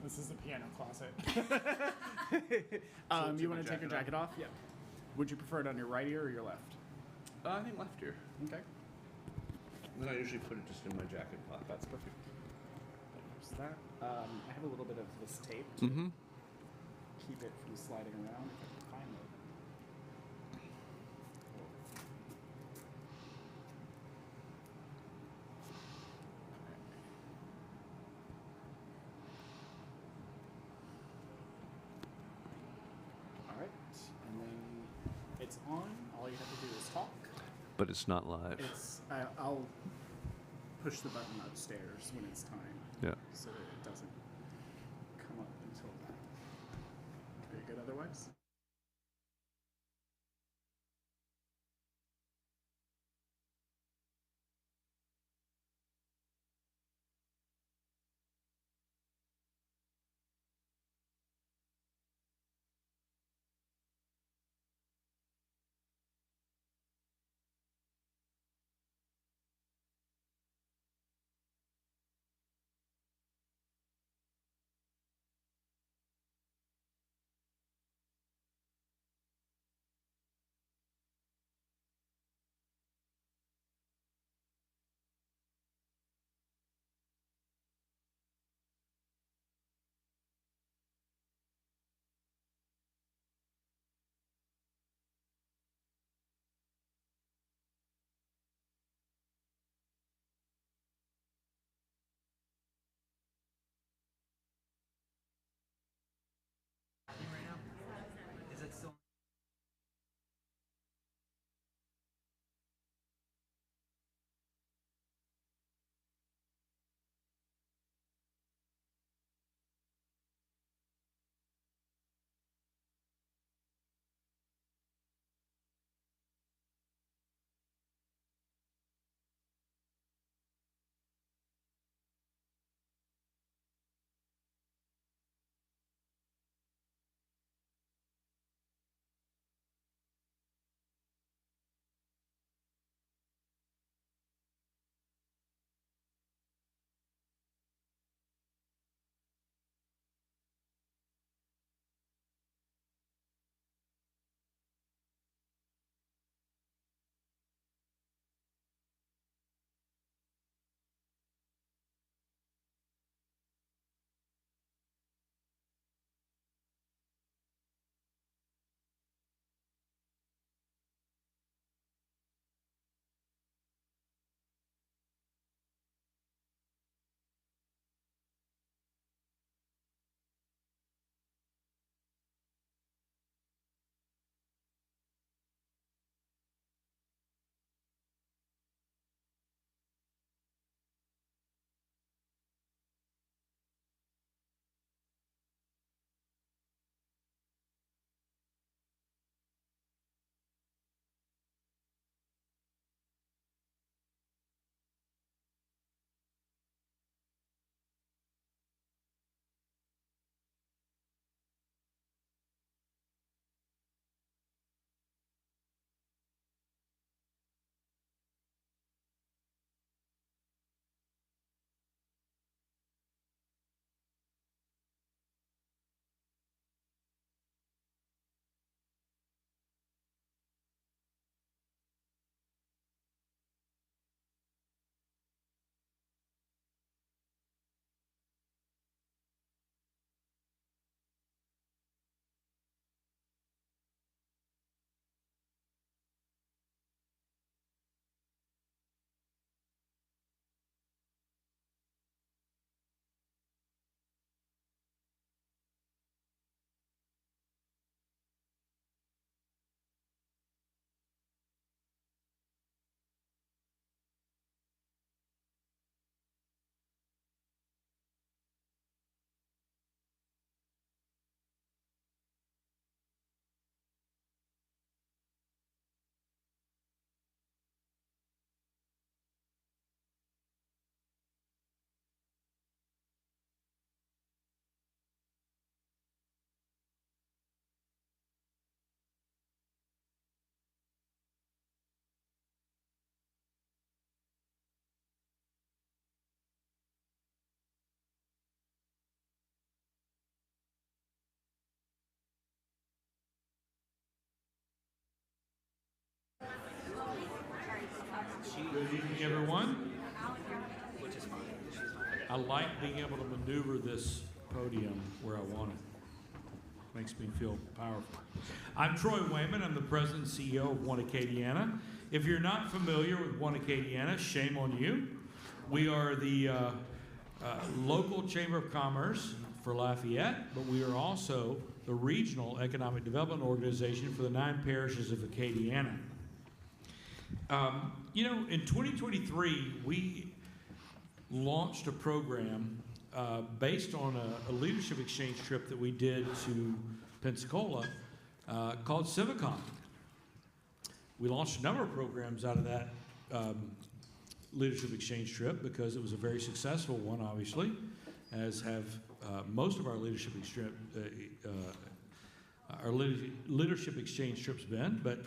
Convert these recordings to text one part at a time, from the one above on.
This is the piano closet. So You want to take your jacket off? Yeah. Would you prefer it on your right ear or your left? I think left ear. Okay. Then I usually put it just in my jacket pocket. That's perfect. There's that. I have a little bit of this tape to keep it from sliding around if I can find it. All right, and then it's on. All you have to do is talk. But it's not live. I'll push the button upstairs when it's time. Yeah. So that it doesn't come up until then. Are you good otherwise? everyone. I like being able to maneuver this podium where I want it. Makes me feel powerful. I'm Troy Wayman. I'm the president and CEO of One Acadiana. If you're not familiar with One Acadiana, shame on you. We are the local Chamber of Commerce for Lafayette, but we are also the regional economic development organization for the 9 parishes of Acadiana. You know, in 2023, we launched a program based on a leadership exchange trip that we did to Pensacola called CivicCon. We launched a number of programs out of that leadership exchange trip because it was a very successful one, obviously, as have most of our leadership exchange trips been. But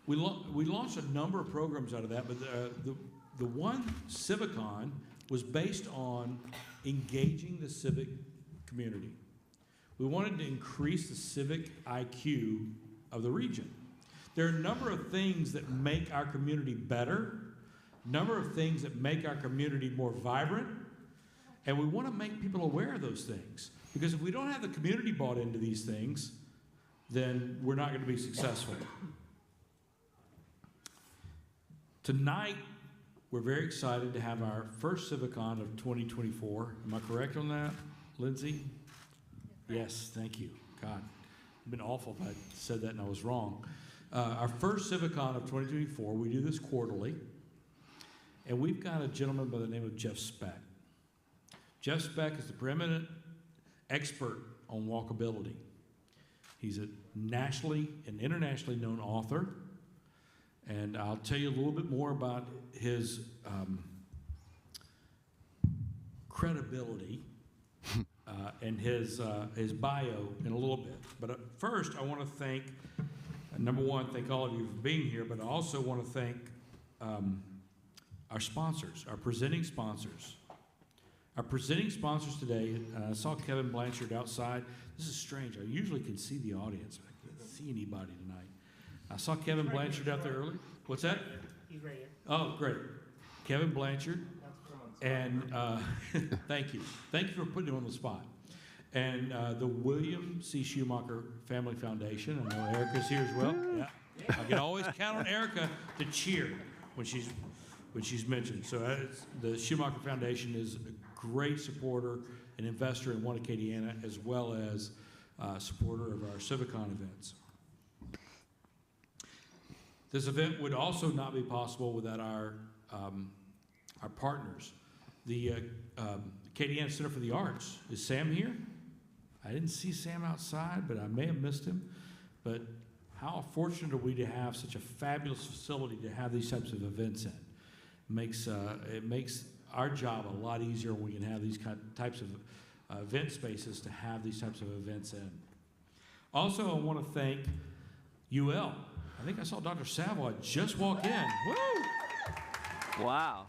we launched a number of programs out of that. But the one CivicCon was based on engaging the civic community. We wanted to increase the civic IQ of the region. There are a number of things that make our community better, a number of things that make our community more vibrant, and we want to make people aware of those things. Because if we don't have the community bought into these things, then we're not going to be successful. Tonight, we're very excited to have our first CivicCon of 2024. Am I correct on that, Lindsay? Yes, thank you. God, it'd been awful if I said that and I was wrong. Our first CivicCon of 2024, we do this quarterly, and we've got a gentleman by the name of Jeff Speck. Jeff Speck is the preeminent expert on walkability. He's a nationally and internationally known author, and I'll tell you a little bit more about his credibility and his bio in a little bit. But first, I want to thank, number one, thank all of you for being here, but I also want to thank our sponsors, our presenting sponsors. Our presenting sponsors today, I saw Kevin Blanchard outside. This is strange. I usually can see the audience, but I can't see anybody tonight. I saw Kevin Blanchard out there earlier. What's that? He's right here. Oh, great. Kevin Blanchard. And thank you. Thank you for putting him on the spot. And the William C. Schumacher Family Foundation. I know Erica's here as well. Yeah. I can always count on Erica to cheer when she's mentioned. So the Schumacher Foundation is a great supporter and investor in One Acadiana, as well as supporter of our CivicCon events. This event would also not be possible without our partners. The Acadiana Center for the Arts. Is Sam here? I didn't see Sam outside, but I may have missed him. But how fortunate are we to have such a fabulous facility to have these types of events in? It makes our job a lot easier when we can have these types of event spaces to have these types of events in. Also, I want to thank UL. I think I saw Dr. Savoy just walk in. Woo! Wow.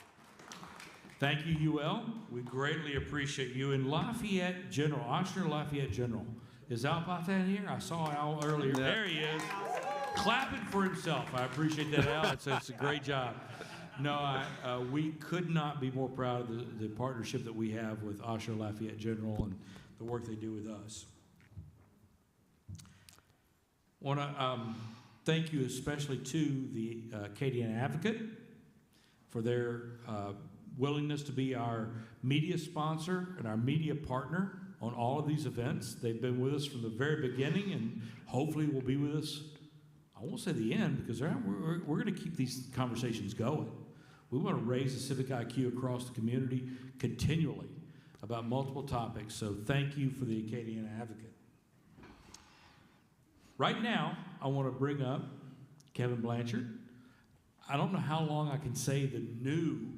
Thank you, UL. We greatly appreciate you. And Lafayette General, Oshner Lafayette General. Is Al Patan here? I saw Al earlier. Yeah. There he is. Clapping for himself. I appreciate that, Al. It's a great job. No, we could not be more proud of the partnership that we have with Oshner Lafayette General and the work they do with us. Want to thank you especially to the Acadiana Advocate for their willingness to be our media sponsor and our media partner on all of these events. They've been with us from the very beginning and hopefully will be with us, I won't say the end, because we're going to keep these conversations going. We want to raise the civic IQ across the community continually about multiple topics. So thank you for the Acadiana Advocate. Right now, I want to bring up Kevin Blanchard. I don't know how long I can say the new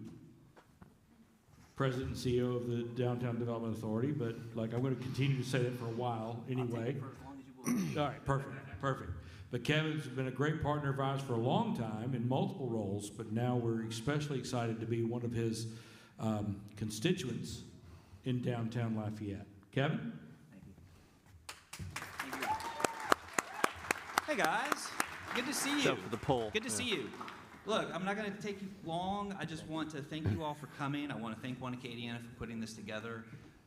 President and CEO of the Downtown Development Authority, but I'm going to continue to say that for a while anyway. I'll take it for as long as you will. All right, perfect. But Kevin's been a great partner of ours for a long time in multiple roles, but now we're especially excited to be one of his constituents in downtown Lafayette. Kevin? Thank you. Hey guys, good to see you. So for the poll. Good to see you. Look, I'm not going to take you long. I just want to thank you all for coming. I want to thank One Acadiana for putting this together.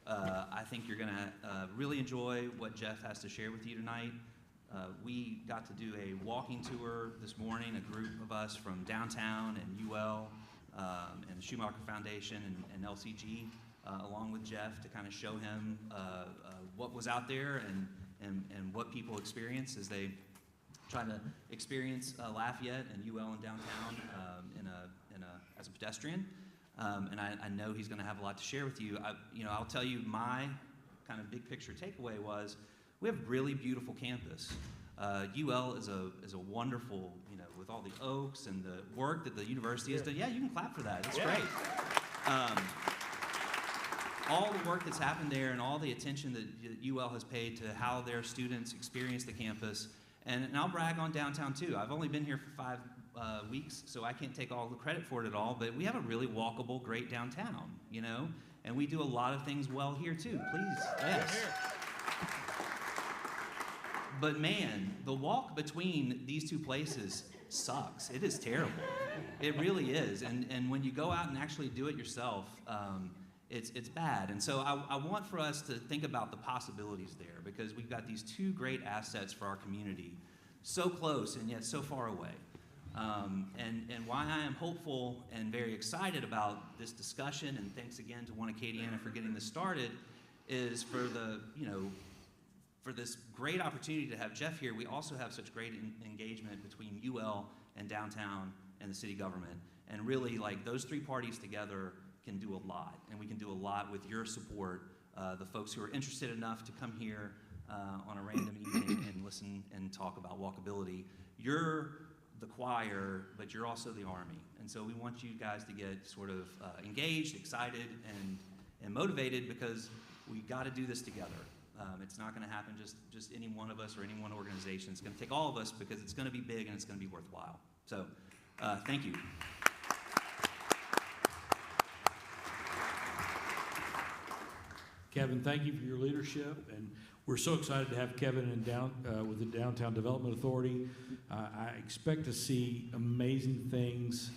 I think you're going to really enjoy what Jeff has to share with you tonight. We got to do a walking tour this morning, a group of us from downtown and UL and the Schumacher Foundation and LCG, along with Jeff, to kind of show him what was out there and what people experience as they try to experience Lafayette and UL in downtown as a pedestrian. And I know he's going to have a lot to share with you. I'll tell you my kind of big picture takeaway was we have a really beautiful campus. UL is a wonderful, with all the oaks and the work that the university has done. Yeah, you can clap for that. It's great. All the work that's happened there and all the attention that UL has paid to how their students experience the campus. And I'll brag on downtown too. I've only been here for 5 weeks, so I can't take all the credit for it at all, but we have a really walkable, great downtown, and we do a lot of things well here too. Please, yes. But man, the walk between these two places sucks. It is terrible. It really is. And when you go out and actually do it yourself, it's bad. And so I want for us to think about the possibilities there, because we've got these two great assets for our community, so close and yet so far away. And why I am hopeful and very excited about this discussion, and thanks again to One Acadiana for getting this started, is for for this great opportunity to have Jeff here. We also have such great engagement between UL and downtown and the city government. And really, those three parties together can do a lot. And we can do a lot with your support, the folks who are interested enough to come here on a random evening and listen and talk about walkability. You're the choir, but you're also the army. And so we want you guys to get sort of engaged, excited, and motivated, because we got to do this together. It's not going to happen just any one of us or any one organization. It's going to take all of us, because it's going to be big and it's going to be worthwhile. So thank you. Kevin, thank you for your leadership, and we're so excited to have Kevin with the Downtown Development Authority. I expect to see amazing things.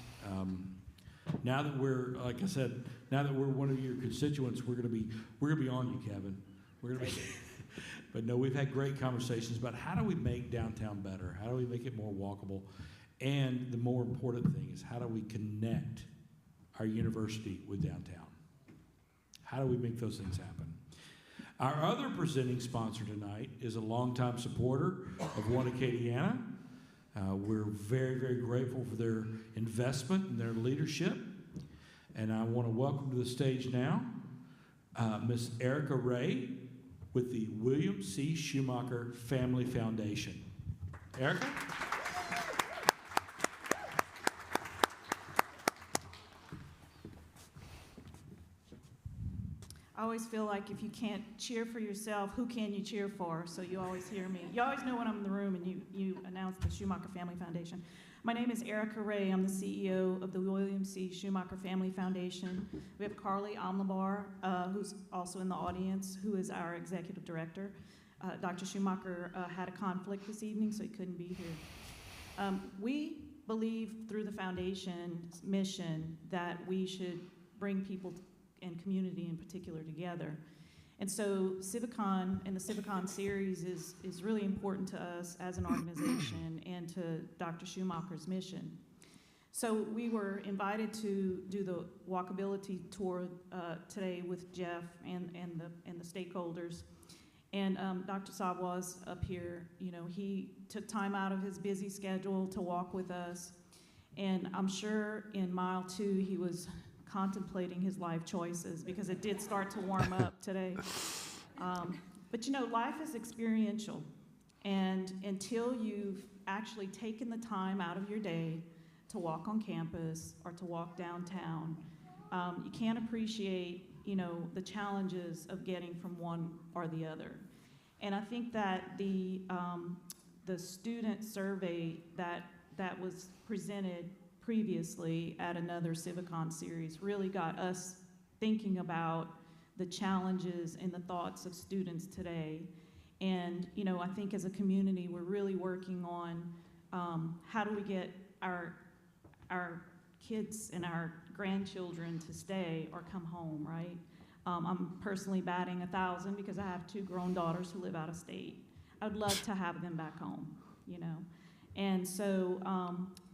Now that we're, like I said, now that we're one of your constituents, we're gonna be on you, Kevin. We're gonna be. But no, we've had great conversations about how do we make downtown better? How do we make it more walkable? And the more important thing is, how do we connect our university with downtown? How do we make those things happen? Our other presenting sponsor tonight is a longtime supporter of One Acadiana. We're very, very grateful for their investment and their leadership. And I want to welcome to the stage now Miss Erica Ray with the William C. Schumacher Family Foundation. Erica? I always feel like if you can't cheer for yourself, who can you cheer for? So you always hear me. You always know when I'm in the room and you announce the Schumacher Family Foundation. My name is Erica Ray. I'm the CEO of the William C. Schumacher Family Foundation. We have Carly Amlabar, who's also in the audience, who is our executive director. Dr. Schumacher had a conflict this evening, so he couldn't be here. We believe through the foundation's mission that we should bring people and community in particular together. And so CivicCon and the CivicCon series is really important to us as an organization and to Dr. Schumacher's mission. So we were invited to do the Walkability tour today with Jeff and the stakeholders. And Dr. Sabwa's up here, he took time out of his busy schedule to walk with us. And I'm sure in mile 2 he was contemplating his life choices, because it did start to warm up today. But life is experiential, and until you've actually taken the time out of your day to walk on campus or to walk downtown, you can't appreciate the challenges of getting from one or the other. And I think that the student survey that was presented previously at another CivicCon series really got us thinking about the challenges and the thoughts of students today. And I think as a community we're really working on how do we get our our kids and our grandchildren to stay or come home, right? I'm personally batting 1,000 because I have 2 grown daughters who live out of state. I would love to have them back home, you know. And so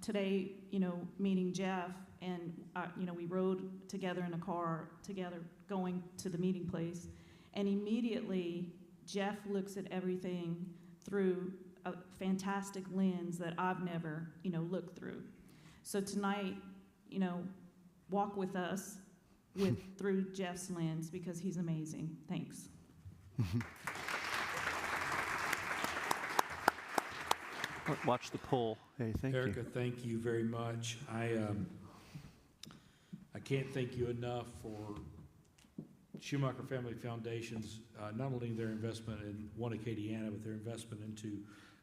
today, you know, meeting Jeff, and you know, we rode together in a car together going to the meeting place, and immediately Jeff looks at everything through a fantastic lens that I've never, you know, looked through. So tonight, you know, walk with us through Jeff's lens, because he's amazing. Thanks. Watch the poll. Hey, thank Erica, you. thank you very much. I can't thank you enough for Schumacher Family Foundation's, not only their investment in One Acadiana, but their investment into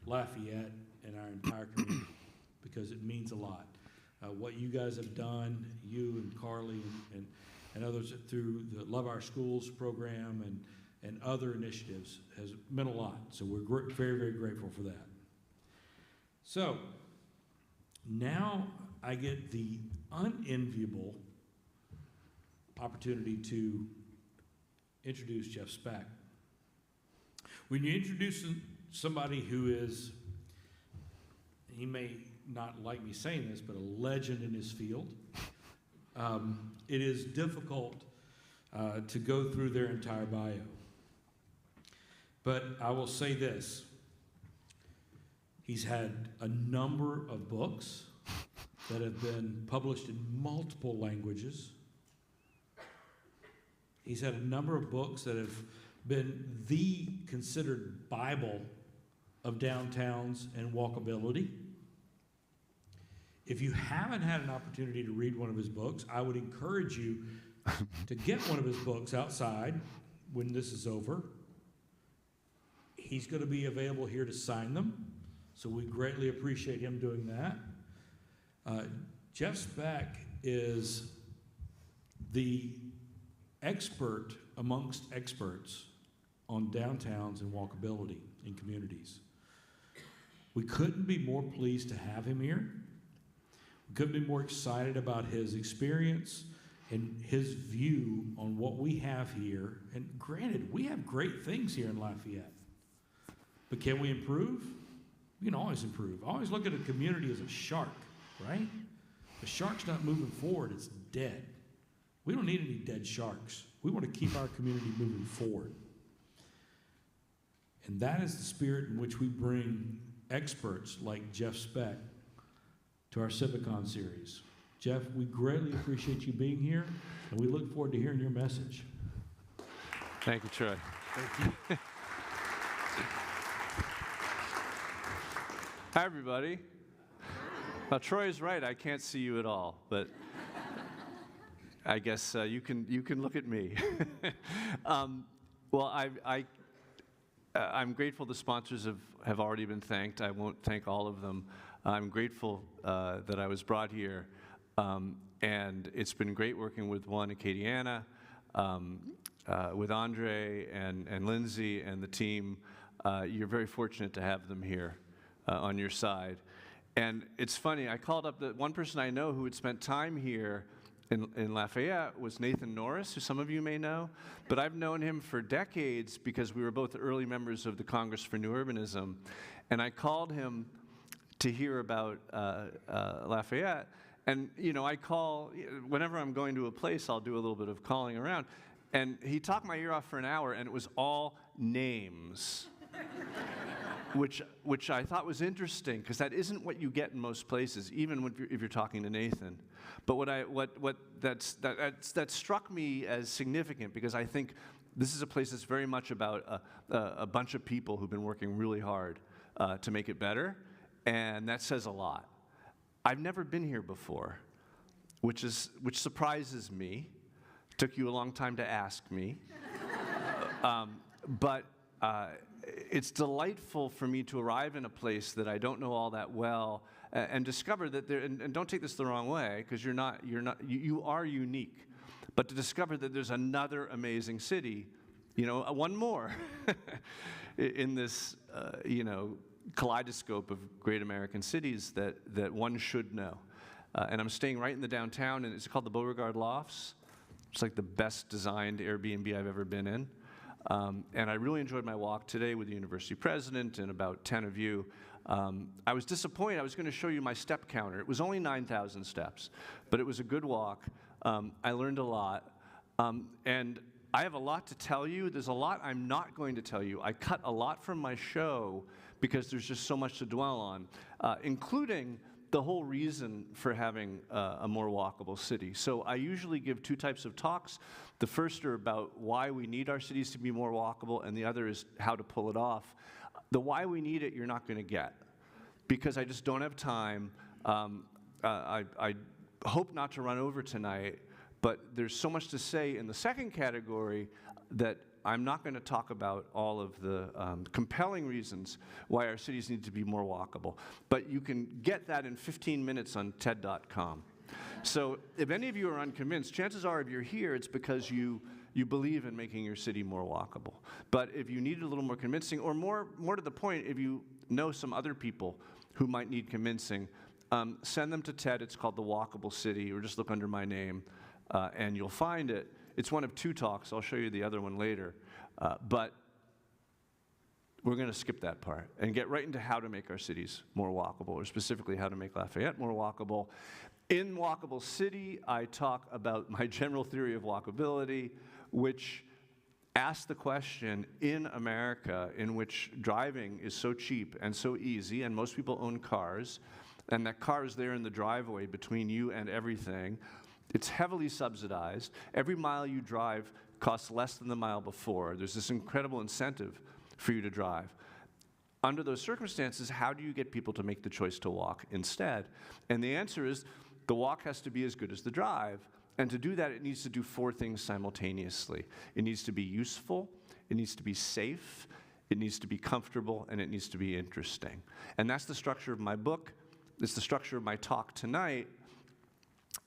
Lafayette and our entire community, because it means a lot. What you guys have done, you and Carly and others through the Love Our Schools program and other initiatives has meant a lot. So we're very, very grateful for that. So now I get the unenviable opportunity to introduce Jeff Speck. When you introduce somebody who is, he may not like me saying this, but a legend in his field, it is difficult to go through their entire bio. But I will say this. He's had a number of books that have been published in multiple languages. He's had a number of books that have been the considered Bible of downtowns and walkability. If you haven't had an opportunity to read one of his books, I would encourage you to get one of his books outside when this is over. He's going to be available here to sign them, so we greatly appreciate him doing that. Jeff Speck is the expert amongst experts on downtowns and walkability in communities. We couldn't be more pleased to have him here. We couldn't be more excited about his experience and his view on what we have here. And granted, we have great things here in Lafayette. But can we improve? We can always improve. I always look at a community as a shark, right? The shark's not moving forward, it's dead. We don't need any dead sharks. We want to keep our community moving forward. And that is the spirit in which we bring experts like Jeff Speck to our CivicCon series. Jeff, we greatly appreciate you being here, and we look forward to hearing your message. Thank you, Troy. Thank you. Hi, everybody. Well, Troy's right. I can't see you at all, but I guess you can look at me. Well, I'm grateful the sponsors have already been thanked. I won't thank all of them. I'm grateful that I was brought here, and it's been great working with One Acadiana, with Andre and Lindsay and the team. You're very fortunate to have them here on your side. And it's funny, I called up the one person I know who had spent time here in Lafayette was Nathan Norris, who some of you may know, but I've known him for decades because we were both early members of the Congress for New Urbanism, and I called him to hear about Lafayette, and you know, I call, whenever I'm going to a place, I'll do a little bit of calling around, and he talked my ear off for an hour, and it was all names. Which I thought was interesting, because that isn't what you get in most places, even if you're talking to Nathan. But that struck me as significant, because I think this is a place that's very much about a bunch of people who've been working really hard to make it better, and that says a lot. I've never been here before, which surprises me. Took you a long time to ask me, but. It's delightful for me to arrive in a place that I don't know all that well and discover that there, and don't take this the wrong way, because you are unique, but to discover that there's another amazing city, you know, one more in this, you know, kaleidoscope of great American cities that one should know. and I'm staying right in the downtown, and it's called the Beauregard Lofts. It's like the best designed Airbnb I've ever been in. And I really enjoyed my walk today with the university president and about 10 of you. I was disappointed. I was going to show you my step counter. It was only 9,000 steps, but it was a good walk. I learned a lot. And I have a lot to tell you. There's a lot I'm not going to tell you. I cut a lot from my show because there's just so much to dwell on, including the whole reason for having a more walkable city. So I usually give two types of talks. The first are about why we need our cities to be more walkable, and the other is how to pull it off. The why we need it, you're not going to get, because I just don't have time. I hope not to run over tonight, but there's so much to say in the second category that I'm not going to talk about all of the compelling reasons why our cities need to be more walkable. But you can get that in 15 minutes on TED.com. So if any of you are unconvinced, chances are if you're here, it's because you believe in making your city more walkable. But if you need it a little more convincing, or more to the point, if you know some other people who might need convincing, send them to TED. It's called The Walkable City, or just look under my name, and you'll find it. It's one of two talks. I'll show you the other one later. But we're going to skip that part and get right into how to make our cities more walkable, or specifically how to make Lafayette more walkable. In Walkable City, I talk about my general theory of walkability, which asks the question, in America, in which driving is so cheap and so easy, and most people own cars, and that car is there in the driveway between you and everything. It's heavily subsidized. Every mile you drive costs less than the mile before. There's this incredible incentive for you to drive. Under those circumstances, how do you get people to make the choice to walk instead? And the answer is the walk has to be as good as the drive. And to do that, it needs to do four things simultaneously. It needs to be useful, it needs to be safe, it needs to be comfortable, and it needs to be interesting. And that's the structure of my book. It's the structure of my talk tonight.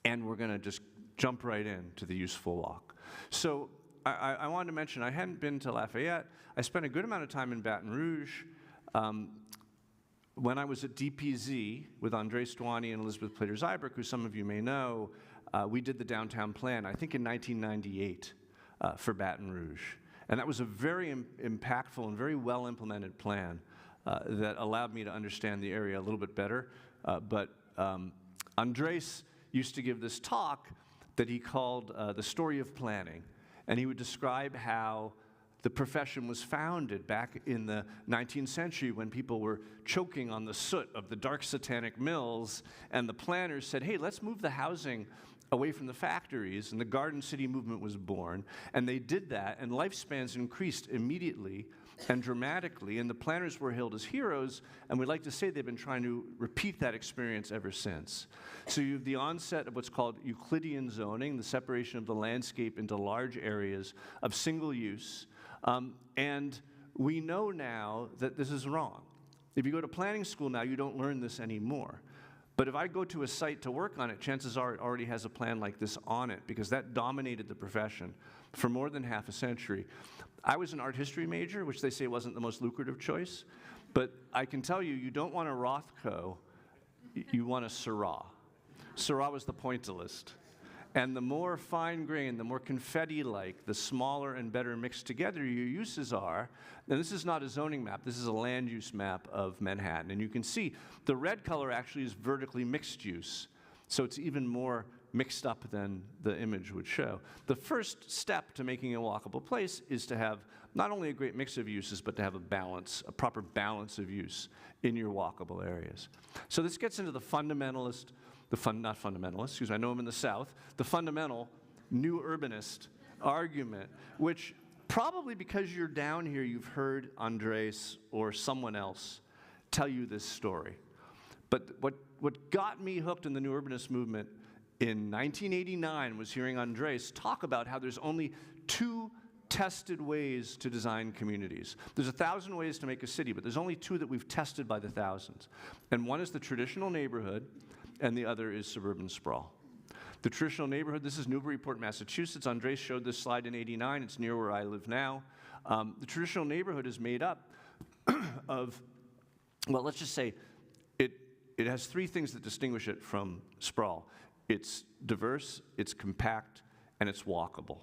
And we're going to just jump right into the useful walk. So I wanted to mention, I hadn't been to Lafayette. I spent a good amount of time in Baton Rouge. When I was at DPZ with Andre Stwani and Elizabeth Plater-Zyberk, who some of you may know, we did the downtown plan, I think in 1998, for Baton Rouge. And that was a very impactful and very well-implemented plan that allowed me to understand the area a little bit better. But Andres used to give this talk that he called The Story of Planning. And he would describe how the profession was founded back in the 19th century when people were choking on the soot of the dark satanic mills, and the planners said, hey, let's move the housing away from the factories, and the Garden City movement was born. And they did that, and lifespans increased immediately and dramatically, and the planners were hailed as heroes, and we'd like to say they've been trying to repeat that experience ever since. So you have the onset of what's called Euclidean zoning, the separation of the landscape into large areas of single use, and we know now that this is wrong. If you go to planning school now, you don't learn this anymore. But if I go to a site to work on it, chances are it already has a plan like this on it, because that dominated the profession for more than half a century. I was an art history major, which they say wasn't the most lucrative choice, but I can tell you, you don't want a Rothko, you want a Syrah. Syrah was the pointillist. And the more fine-grained, the more confetti-like, the smaller and better mixed together your uses are. And this is not a zoning map, this is a land use map of Manhattan. And you can see the red color actually is vertically mixed use. So it's even more mixed up than the image would show. The first step to making a walkable place is to have not only a great mix of uses, but to have a balance, a proper balance of use in your walkable areas. So this gets into the fundamentalist, not fundamentalist, excuse me, I know I'm in the South, the fundamental new urbanist argument, which probably because you're down here, you've heard Andres or someone else tell you this story. But what got me hooked in the new urbanist movement in 1989 was hearing Andres talk about how there's only two tested ways to design communities. There's 1,000 ways to make a city, but there's only two that we've tested by the thousands. And one is the traditional neighborhood, and the other is suburban sprawl. The traditional neighborhood, this is Newburyport, Massachusetts. Andres showed this slide in '89. It's near where I live now. The traditional neighborhood is made up of, well, let's just say, it has three things that distinguish it from sprawl. It's diverse, it's compact, and it's walkable.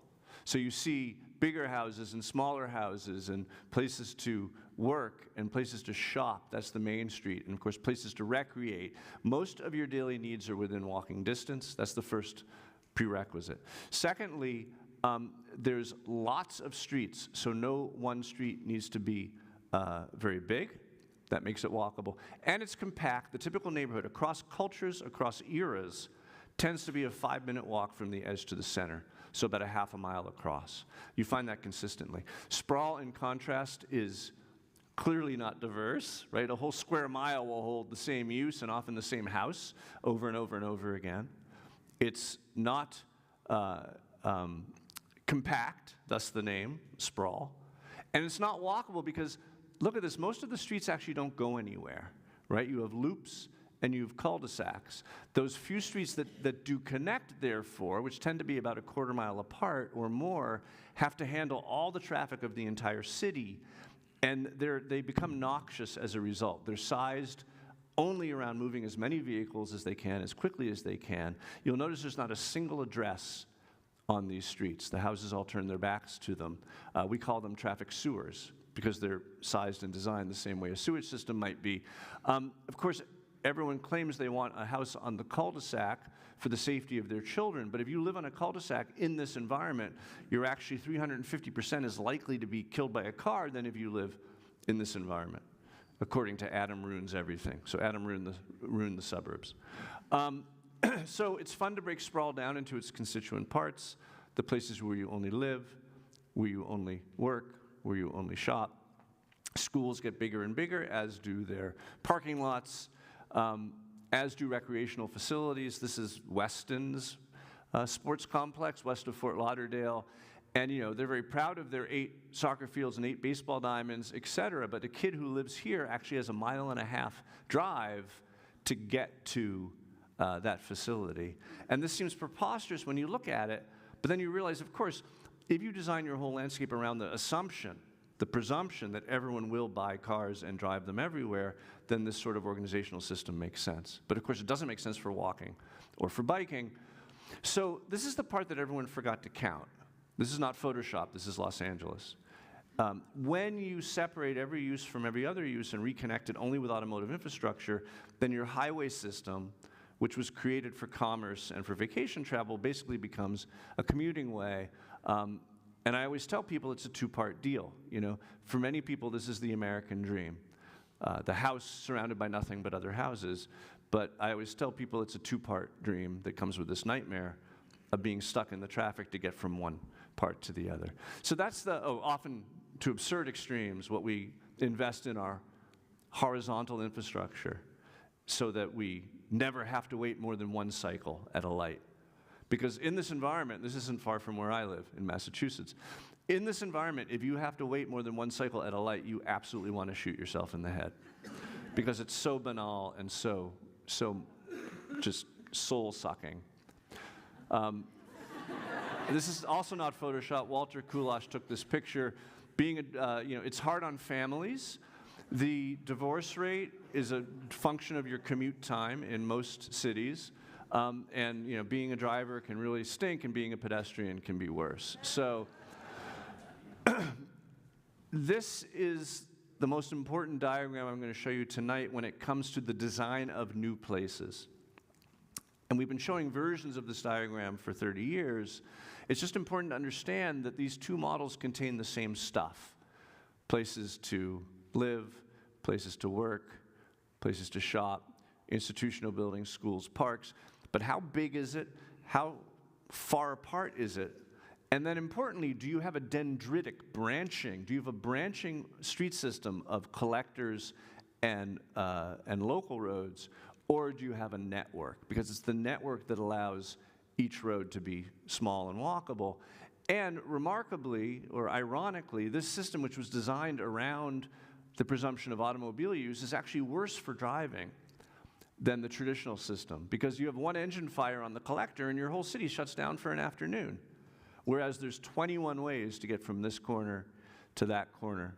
So you see bigger houses and smaller houses and places to work and places to shop. That's the main street. And of course, places to recreate. Most of your daily needs are within walking distance. That's the first prerequisite. Secondly, there's lots of streets, so no one street needs to be very big. That makes it walkable. And it's compact. The typical neighborhood across cultures, across eras, tends to be a 5-minute walk from the edge to the center, so about a half a mile across. You find that consistently. Sprawl, in contrast, is clearly not diverse, right? A whole square mile will hold the same use and often the same house over and over and over again. It's not compact, thus the name, sprawl. And it's not walkable because, look at this, most of the streets actually don't go anywhere, right? You have loops and you have cul-de-sacs. Those few streets that do connect, therefore, which tend to be about a quarter mile apart or more, have to handle all the traffic of the entire city, and they become noxious as a result. They're sized only around moving as many vehicles as they can, as quickly as they can. You'll notice there's not a single address on these streets. The houses all turn their backs to them. We call them traffic sewers because they're sized and designed the same way a sewage system might be. Of course, everyone claims they want a house on the cul-de-sac for the safety of their children, but if you live on a cul-de-sac in this environment, you're actually 350% as likely to be killed by a car than if you live in this environment, according to Adam Ruins Everything. So Adam ruined the suburbs. So it's fun to break sprawl down into its constituent parts, the places where you only live, where you only work, where you only shop. Schools get bigger and bigger, as do their parking lots, as do recreational facilities. This is Weston's sports complex, west of Fort Lauderdale. And, you know, they're very proud of their 8 soccer fields and 8 baseball diamonds, et cetera. But a kid who lives here actually has a 1.5 mile drive to get to that facility. And this seems preposterous when you look at it, but then you realize, of course, if you design your whole landscape around the assumption, the presumption that everyone will buy cars and drive them everywhere, then this sort of organizational system makes sense. But of course, it doesn't make sense for walking or for biking. So this is the part that everyone forgot to count. This is not Photoshop, this is Los Angeles. When you separate every use from every other use and reconnect it only with automotive infrastructure, then your highway system, which was created for commerce and for vacation travel, basically becomes a commuting way. And I always tell people it's a 2-part deal. You know, for many people, this is the American dream. The house surrounded by nothing but other houses. But I always tell people it's a 2-part dream that comes with this nightmare of being stuck in the traffic to get from one part to the other. So that's often to absurd extremes, what we invest in our horizontal infrastructure so that we never have to wait more than one cycle at a light. Because in this environment, this isn't far from where I live in Massachusetts, in this environment, if you have to wait more than one cycle at a light, you absolutely want to shoot yourself in the head. Because it's so banal and so just soul-sucking. This is also not Photoshop. Walter Kulash took this picture. It's hard on families. The divorce rate is a function of your commute time in most cities. And you know, being a driver can really stink, and being a pedestrian can be worse. So this is the most important diagram I'm going to show you tonight when it comes to the design of new places. And we've been showing versions of this diagram for 30 years. It's just important to understand that these 2 models contain the same stuff. Places to live, places to work, places to shop, institutional buildings, schools, parks. But how big is it? How far apart is it? And then importantly, do you have a dendritic branching? Do you have a branching street system of collectors and local roads? Or do you have a network? Because it's the network that allows each road to be small and walkable. And remarkably, or ironically, this system, which was designed around the presumption of automobile use, is actually worse for driving than the traditional system, because you have one engine fire on the collector and your whole city shuts down for an afternoon, whereas there's 21 ways to get from this corner to that corner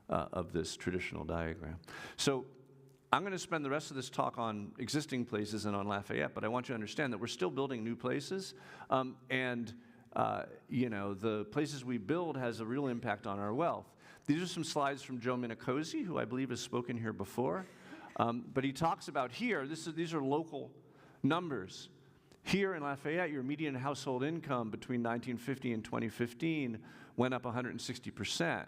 of this traditional diagram. So I'm going to spend the rest of this talk on existing places and on Lafayette, but I want you to understand that we're still building new places, the places we build has a real impact on our wealth. These are some slides from Joe Minicozy, who I believe has spoken here before, but he talks about here, these are local numbers. Here in Lafayette, your median household income between 1950 and 2015 went up 160%,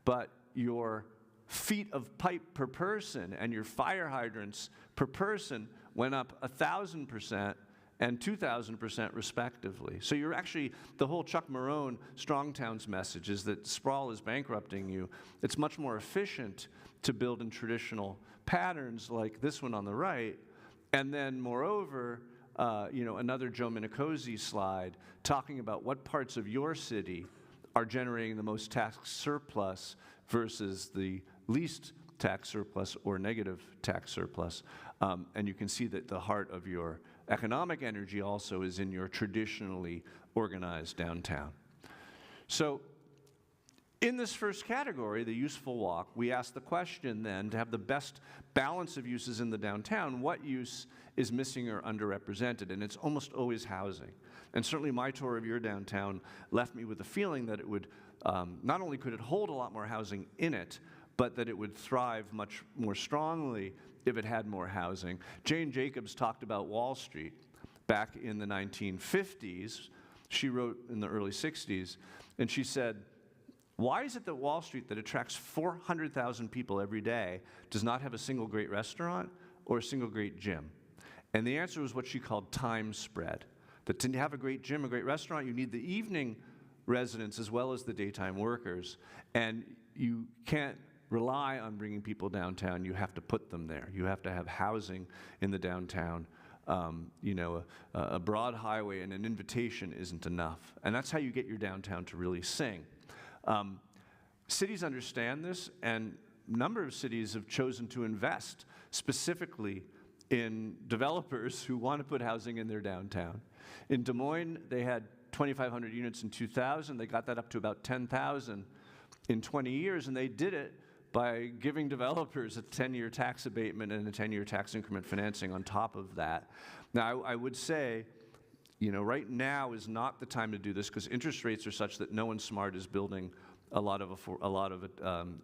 but your feet of pipe per person and your fire hydrants per person went up 1,000% and 2,000% respectively. So you're actually, the whole Chuck Marohn Strong Towns message is that sprawl is bankrupting you. It's much more efficient to build in traditional patterns like this one on the right, and then moreover, another Joe Minicozy slide talking about what parts of your city are generating the most tax surplus versus the least tax surplus or negative tax surplus. And you can see that the heart of your economic energy also is in your traditionally organized downtown. So in this first category, the useful walk, we ask the question then, to have the best balance of uses in the downtown, what use is missing or underrepresented? And it's almost always housing. And certainly my tour of your downtown left me with the feeling that it would, not only could it hold a lot more housing in it, but that it would thrive much more strongly if it had more housing. Jane Jacobs talked about Wall Street back in the 1950s. She wrote in the early 60s, and she said, why is it that Wall Street, that attracts 400,000 people every day, does not have a single great restaurant or a single great gym? And the answer was what she called time spread. That to have a great gym, a great restaurant, you need the evening residents as well as the daytime workers. And you can't rely on bringing people downtown. You have to put them there. You have to have housing in the downtown. A broad highway and an invitation isn't enough. And that's how you get your downtown to really sing. Cities understand this, and a number of cities have chosen to invest specifically in developers who want to put housing in their downtown. In Des Moines, they had 2,500 units in 2000. They got that up to about 10,000 in 20 years, and they did it by giving developers a 10-year tax abatement and a 10-year tax increment financing on top of that. Now, I would say, right now is not the time to do this because interest rates are such that no one smart is building a lot of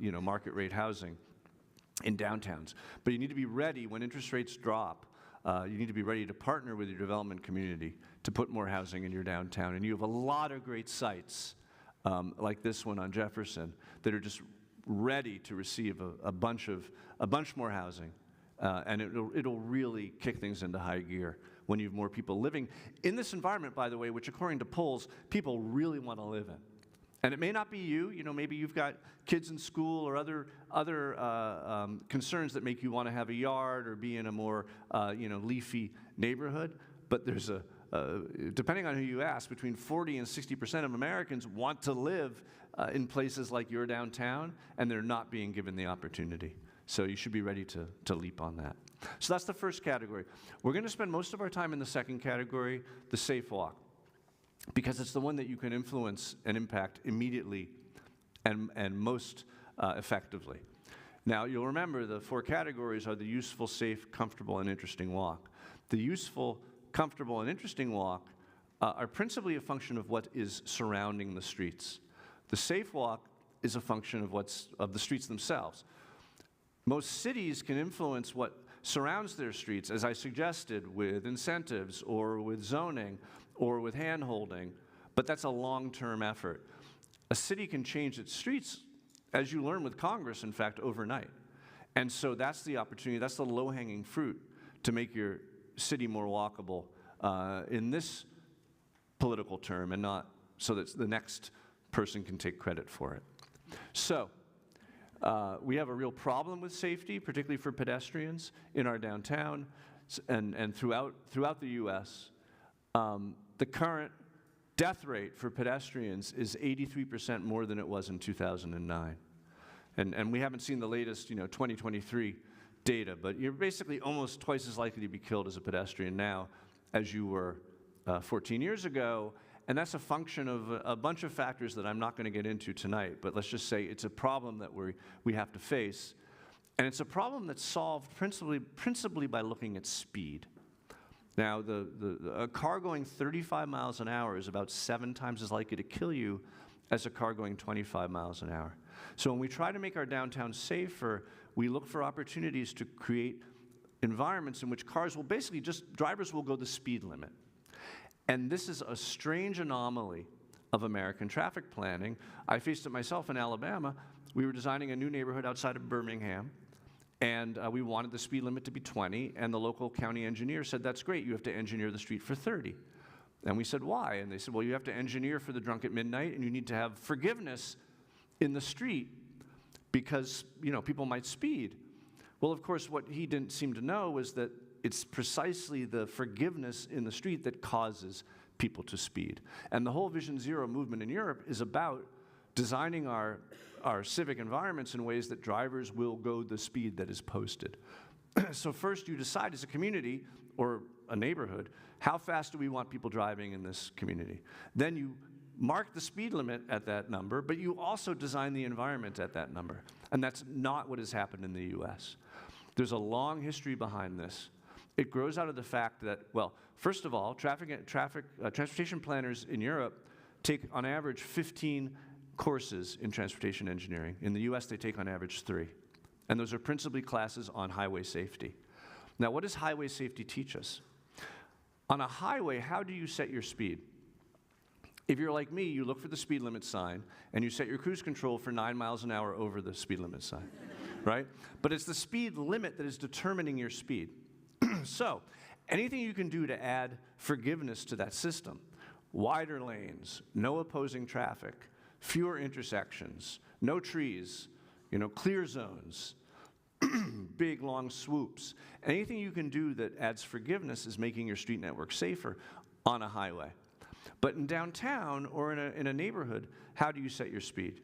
market rate housing in downtowns. But you need to be ready when interest rates drop. You need to be ready to partner with your development community to put more housing in your downtown. And you have a lot of great sites like this one on Jefferson that are just ready to receive a bunch more housing, and it'll really kick things into high gear when you have more people living in this environment, by the way, which according to polls, people really want to live in. And it may not be you, maybe you've got kids in school or other concerns that make you want to have a yard or be in a more leafy neighborhood, but there's depending on who you ask, between 40 and 60% of Americans want to live in places like your downtown, and they're not being given the opportunity. So you should be ready to leap on that. So that's the first category. We're going to spend most of our time in the second category, the safe walk, because it's the one that you can influence and impact immediately and most effectively. Now, you'll remember the four categories are the useful, safe, comfortable, and interesting walk. The useful, comfortable, and interesting walk are principally a function of what is surrounding the streets. The safe walk is a function of the streets themselves. Most cities can influence what surrounds their streets, as I suggested, with incentives or with zoning or with hand-holding, but that's a long-term effort. A city can change its streets, as you learn with Congress, in fact, overnight. And so that's the opportunity, that's the low-hanging fruit to make your city more walkable in this political term, and not so that the next person can take credit for it. So we have a real problem with safety, particularly for pedestrians in our downtown and throughout the U.S. The current death rate for pedestrians is 83% more than it was in 2009. And we haven't seen the latest 2023 data, but you're basically almost twice as likely to be killed as a pedestrian now as you were 14 years ago. And that's a function of a bunch of factors that I'm not going to get into tonight, but let's just say it's a problem that we have to face. And it's a problem that's solved principally by looking at speed. Now, a car going 35 miles an hour is about 7 times as likely to kill you as a car going 25 miles an hour. So when we try to make our downtown safer, we look for opportunities to create environments in which cars will basically drivers will go the speed limit. And this is a strange anomaly of American traffic planning. I faced it myself in Alabama. We were designing a new neighborhood outside of Birmingham, and we wanted the speed limit to be 20, and the local county engineer said, that's great, you have to engineer the street for 30. And we said, why? And they said, well, you have to engineer for the drunk at midnight, and you need to have forgiveness in the street because, people might speed. Well, of course, what he didn't seem to know was that it's precisely the forgiveness in the street that causes people to speed. And the whole Vision Zero movement in Europe is about designing our civic environments in ways that drivers will go the speed that is posted. So first you decide as a community or a neighborhood, how fast do we want people driving in this community? Then you mark the speed limit at that number, but you also design the environment at that number. And that's not what has happened in the US. There's a long history behind this. It grows out of the fact that, well, first of all, transportation planners in Europe take on average 15 courses in transportation engineering. In the US, they take on average 3. And those are principally classes on highway safety. Now, what does highway safety teach us? On a highway, how do you set your speed? If you're like me, you look for the speed limit sign, and you set your cruise control for 9 miles an hour over the speed limit sign, right? But it's the speed limit that is determining your speed. So, anything you can do to add forgiveness to that system, wider lanes, no opposing traffic, fewer intersections, no trees, clear zones, big, long swoops. Anything you can do that adds forgiveness is making your street network safer on a highway. But in downtown or in a neighborhood, how do you set your speed?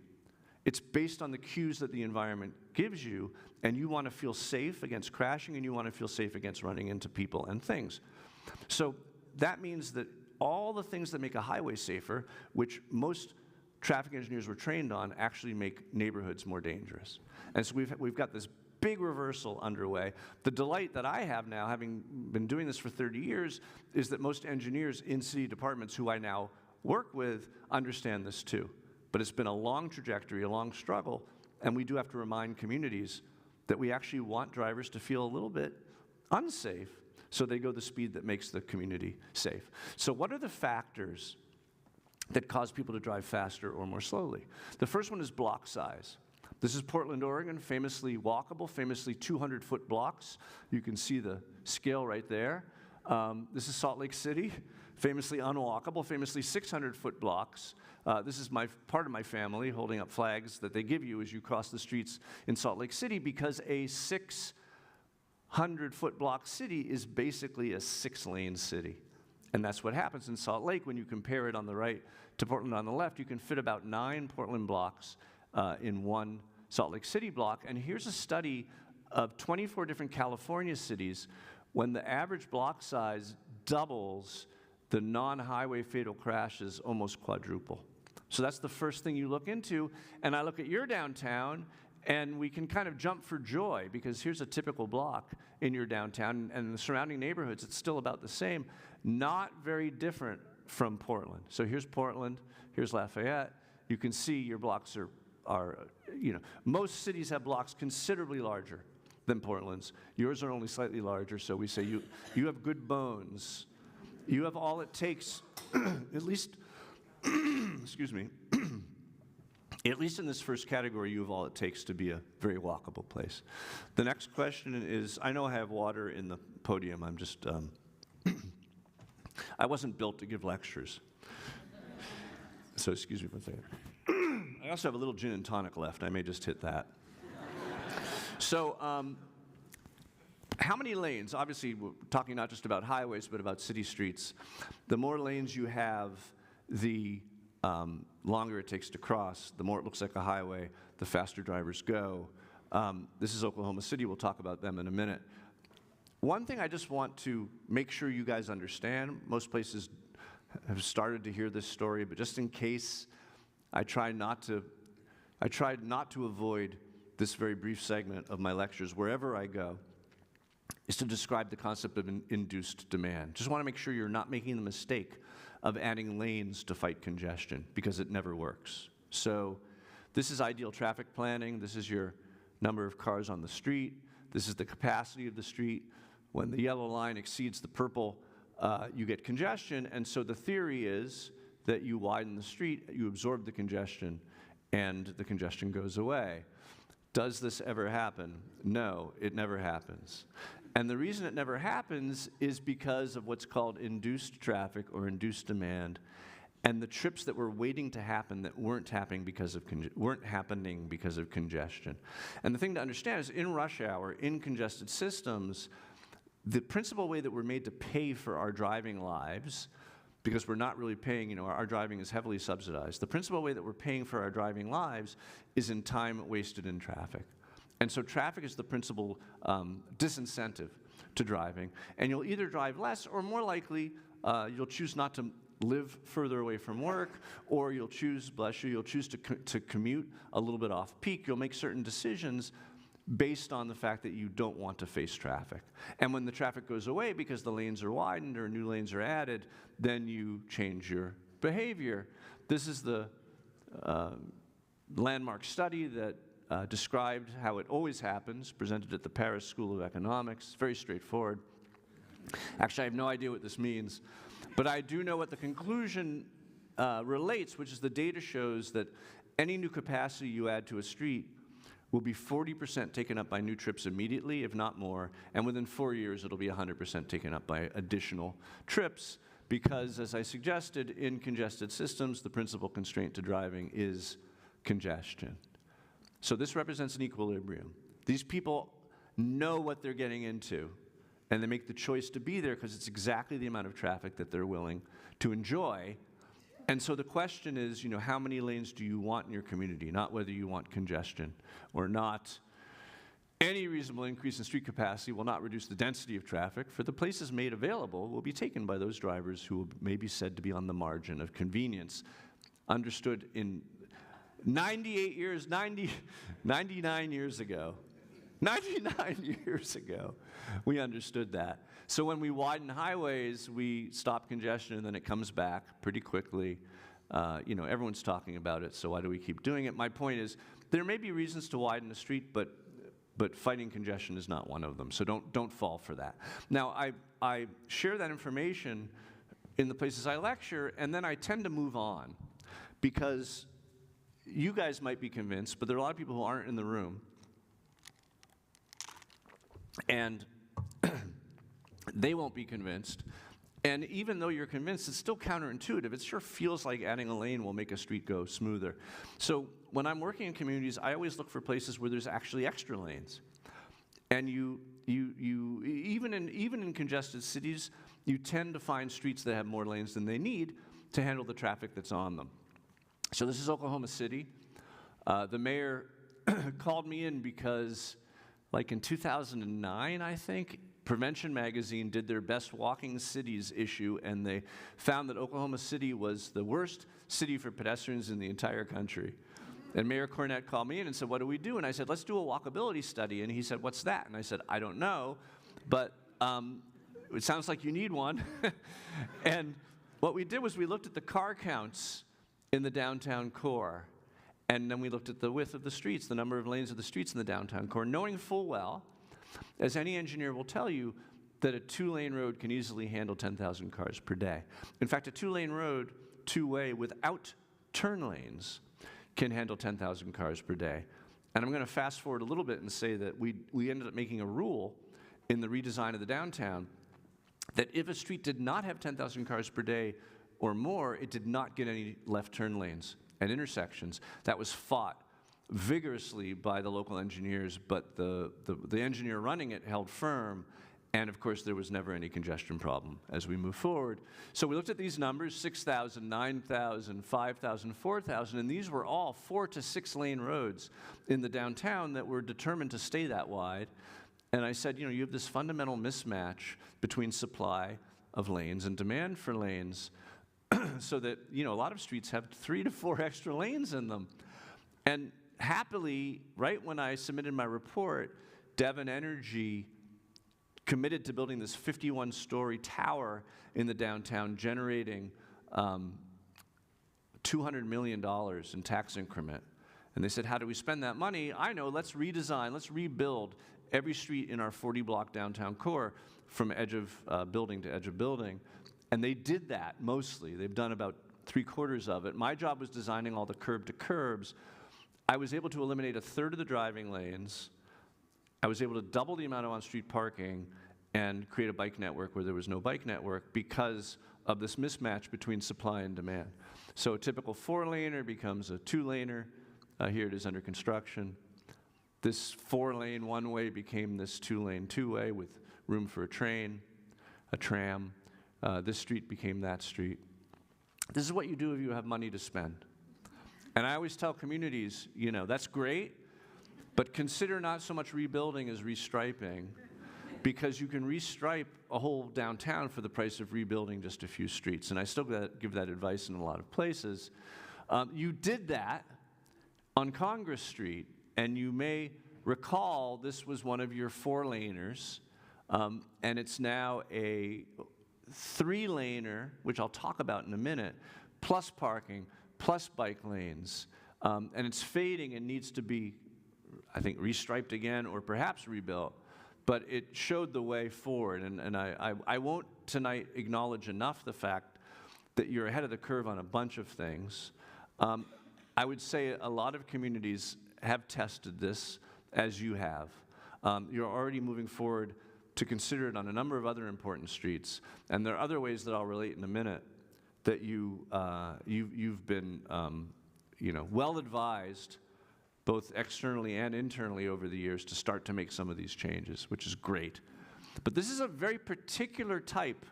It's based on the cues that the environment gives you, and you want to feel safe against crashing, and you want to feel safe against running into people and things. So that means that all the things that make a highway safer, which most traffic engineers were trained on, actually make neighborhoods more dangerous. And so we've got this big reversal underway. The delight that I have now, having been doing this for 30 years, is that most engineers in city departments who I now work with understand this too. But it's been a long trajectory, a long struggle, and we do have to remind communities that we actually want drivers to feel a little bit unsafe, so they go the speed that makes the community safe. So what are the factors that cause people to drive faster or more slowly? The first one is block size. This is Portland, Oregon, famously walkable, famously 200-foot blocks. You can see the scale right there. This is Salt Lake City, famously unwalkable, famously 600-foot blocks. This is part of my family holding up flags that they give you as you cross the streets in Salt Lake City, because a 600-foot block city is basically a 6-lane city. And that's what happens in Salt Lake. When you compare it on the right to Portland on the left, you can fit about 9 Portland blocks in one Salt Lake City block. And here's a study of 24 different California cities. When the average block size doubles, the non-highway fatal crashes almost quadruple. So that's the first thing you look into. And I look at your downtown, and we can kind of jump for joy, because here's a typical block in your downtown, and in the surrounding neighborhoods, it's still about the same. Not very different from Portland. So here's Portland, here's Lafayette. You can see your blocks are most cities have blocks considerably larger than Portland's. Yours are only slightly larger, so we say you have good bones. You have all it takes, at least, excuse me, at least in this first category, you have all it takes to be a very walkable place. The next question is, I know I have water in the podium, I'm just, I wasn't built to give lectures. So excuse me for a second. I also have a little gin and tonic left. I may just hit that. So how many lanes? Obviously, we're talking not just about highways, but about city streets. The more lanes you have, the longer it takes to cross. The more it looks like a highway, the faster drivers go. This is Oklahoma City. We'll talk about them in a minute. One thing I just want to make sure you guys understand, most places have started to hear this story, but just in case, I tried not to avoid this very brief segment of my lectures, wherever I go, is to describe the concept of induced demand. Just want to make sure you're not making the mistake of adding lanes to fight congestion, because it never works. So this is ideal traffic planning. This is your number of cars on the street. This is the capacity of the street. When the yellow line exceeds the purple, you get congestion. And so the theory is that you widen the street, you absorb the congestion, and the congestion goes away. Does this ever happen? No, it never happens. And the reason it never happens is because of what's called induced traffic or induced demand, and the trips that were waiting to happen that weren't happening because of congestion. And the thing to understand is, in rush hour, in congested systems, the principal way that we're made to pay for our driving lives, because we're not really paying, our driving is heavily subsidized. The principal way that we're paying for our driving lives is in time wasted in traffic. And so traffic is the principal disincentive to driving. And you'll either drive less, or more likely, you'll choose not to live further away from work, or you'll choose, you'll choose to commute a little bit off peak. You'll make certain decisions based on the fact that you don't want to face traffic. And when the traffic goes away because the lanes are widened or new lanes are added, then you change your behavior. This is the landmark study that described how it always happens, presented at the Paris School of Economics. Very straightforward. Actually, I have no idea what this means, but I do know what the conclusion relates, which is the data shows that any new capacity you add to a street will be 40% taken up by new trips immediately, if not more, and within 4 years it'll be 100% taken up by additional trips, because, as I suggested, in congested systems, the principal constraint to driving is congestion. So this represents an equilibrium. These people know what they're getting into, and they make the choice to be there because it's exactly the amount of traffic that they're willing to enjoy. And so the question is, how many lanes do you want in your community, not whether you want congestion or not. Any reasonable increase in street capacity will not reduce the density of traffic, for the places made available will be taken by those drivers who may be said to be on the margin of convenience. Understood in 99 years ago, 99 years ago, we understood that. So when we widen highways, we stop congestion, and then it comes back pretty quickly. Everyone's talking about it, so why do we keep doing it? My point is, there may be reasons to widen the street, but fighting congestion is not one of them, so don't fall for that. Now, I share that information in the places I lecture, and then I tend to move on, because you guys might be convinced, but there are a lot of people who aren't in the room. And they won't be convinced. And even though you're convinced, it's still counterintuitive. It sure feels like adding a lane will make a street go smoother. So when I'm working in communities, I always look for places where there's actually extra lanes. And even in congested cities, you tend to find streets that have more lanes than they need to handle the traffic that's on them. So this is Oklahoma City. The mayor called me in because, like in 2009, I think, Prevention Magazine did their Best Walking Cities issue, and they found that Oklahoma City was the worst city for pedestrians in the entire country. And Mayor Cornett called me in and said, what do we do? And I said, let's do a walkability study. And he said, what's that? And I said, I don't know, but it sounds like you need one. And what we did was we looked at the car counts in the downtown core, and then we looked at the width of the streets, the number of lanes of the streets in the downtown core, knowing full well, as any engineer will tell you, that a two-lane road can easily handle 10,000 cars per day. In fact, a two-lane road, two-way, without turn lanes, can handle 10,000 cars per day. And I'm going to fast forward a little bit and say that we ended up making a rule in the redesign of the downtown that if a street did not have 10,000 cars per day or more, it did not get any left turn lanes at intersections. That was fought vigorously by the local engineers, but the engineer running it held firm, and of course there was never any congestion problem as we move forward. So we looked at these numbers, 6,000, 9,000, 5,000, 4,000, and these were all 4 to 6 lane roads in the downtown that were determined to stay that wide. And I said, you have this fundamental mismatch between supply of lanes and demand for lanes, so that, a lot of streets have 3 to 4 extra lanes in them. And happily, right when I submitted my report, Devon Energy committed to building this 51-story tower in the downtown, generating $200 million in tax increment. And they said, how do we spend that money? I know, let's redesign, let's rebuild every street in our 40-block downtown core from edge of building to edge of building. And they did that mostly. They've done about 3/4 of it. My job was designing all the curb to curbs. I was able to eliminate 1/3 of the driving lanes. I was able to double the amount of on-street parking and create a bike network where there was no bike network because of this mismatch between supply and demand. So a typical 4-laner becomes a 2-laner. Here it is under construction. This 4-lane one-way became this 2-lane two-way with room for a train, a tram. This street became that street. This is what you do if you have money to spend. And I always tell communities, you know, that's great, but consider not so much rebuilding as restriping, because you can restripe a whole downtown for the price of rebuilding just a few streets. And I still give that advice in a lot of places. You did that on Congress Street, and you may recall this was one of your 4-laners, and it's now a 3-laner, which I'll talk about in a minute, plus parking, plus bike lanes. And it's fading and needs to be, I think, restriped again or perhaps rebuilt. But it showed the way forward, and I won't tonight acknowledge enough the fact that you're ahead of the curve on a bunch of things. I would say a lot of communities have tested this, as you have. You're already moving forward to consider it on a number of other important streets, and there are other ways that I'll relate in a minute that you've been well advised, both externally and internally over the years, to start to make some of these changes, which is great. But this is a very particular type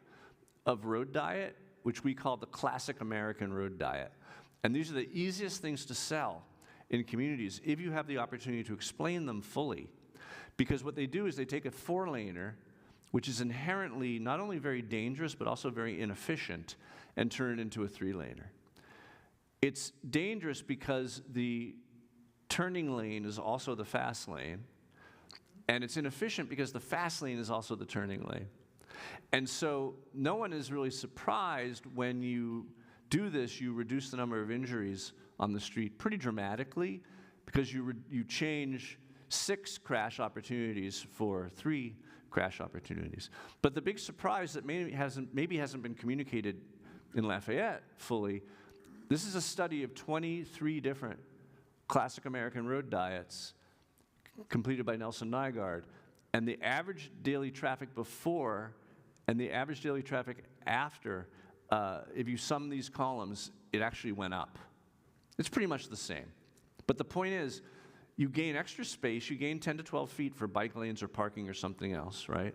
of road diet, which we call the classic American road diet. And these are the easiest things to sell in communities if you have the opportunity to explain them fully. Because what they do is they take a 4-laner, which is inherently not only very dangerous, but also very inefficient, and turn it into a 3-laner. It's dangerous because the turning lane is also the fast lane, and it's inefficient because the fast lane is also the turning lane. And so no one is really surprised when you do this, you reduce the number of injuries on the street pretty dramatically, because you change 6 crash opportunities for 3 crash opportunities. But the big surprise that maybe hasn't been communicated in Lafayette fully, this is a study of 23 different classic American road diets completed by Nelson Nygaard, and the average daily traffic before and the average daily traffic after, if you sum these columns, it actually went up. It's pretty much the same. But the point is, you gain extra space, you gain 10 to 12 feet for bike lanes or parking or something else, right?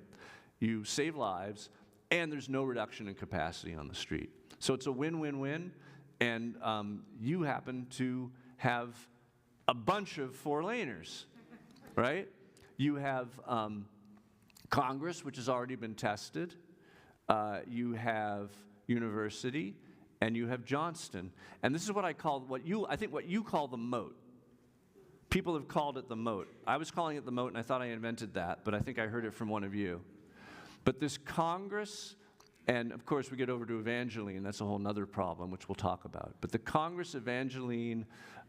You save lives, and there's no reduction in capacity on the street. So it's a win-win-win, and you happen to have a bunch of 4-laners, right? You have Congress, which has already been tested. You have University, and you have Johnston. And this is what I call, what you call the moat. People have called it the moat. I was calling it the moat, and I thought I invented that, but I think I heard it from one of you. But this Congress, and of course we get over to Evangeline, that's a whole nother problem, which we'll talk about. But the Congress, Evangeline,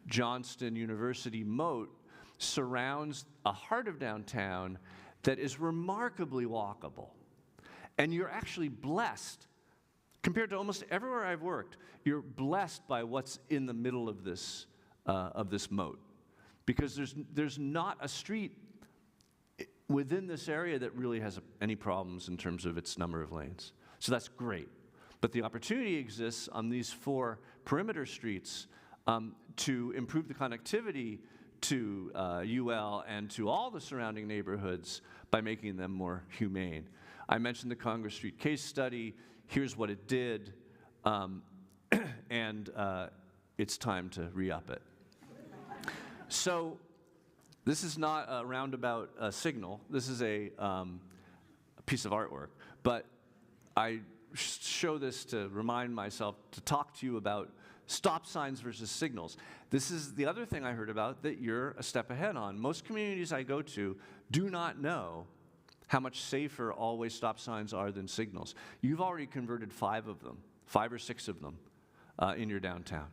Johnston, University moat surrounds a heart of downtown that is remarkably walkable. And you're actually blessed. Compared to almost everywhere I've worked, you're blessed by what's in the middle of this moat. Because there's not a street within this area that really has any problems in terms of its number of lanes. So that's great. But the opportunity exists on these 4 perimeter streets to improve the connectivity to UL and to all the surrounding neighborhoods by making them more humane. I mentioned the Congress Street case study. Here's what it did, and it's time to re-up it. So this is not a roundabout signal. This is a piece of artwork. But I show this to remind myself to talk to you about stop signs versus signals. This is the other thing I heard about that you're a step ahead on. Most communities I go to do not know how much safer always stop signs are than signals. You've already converted 5 of them, 5 or 6 of them in your downtown.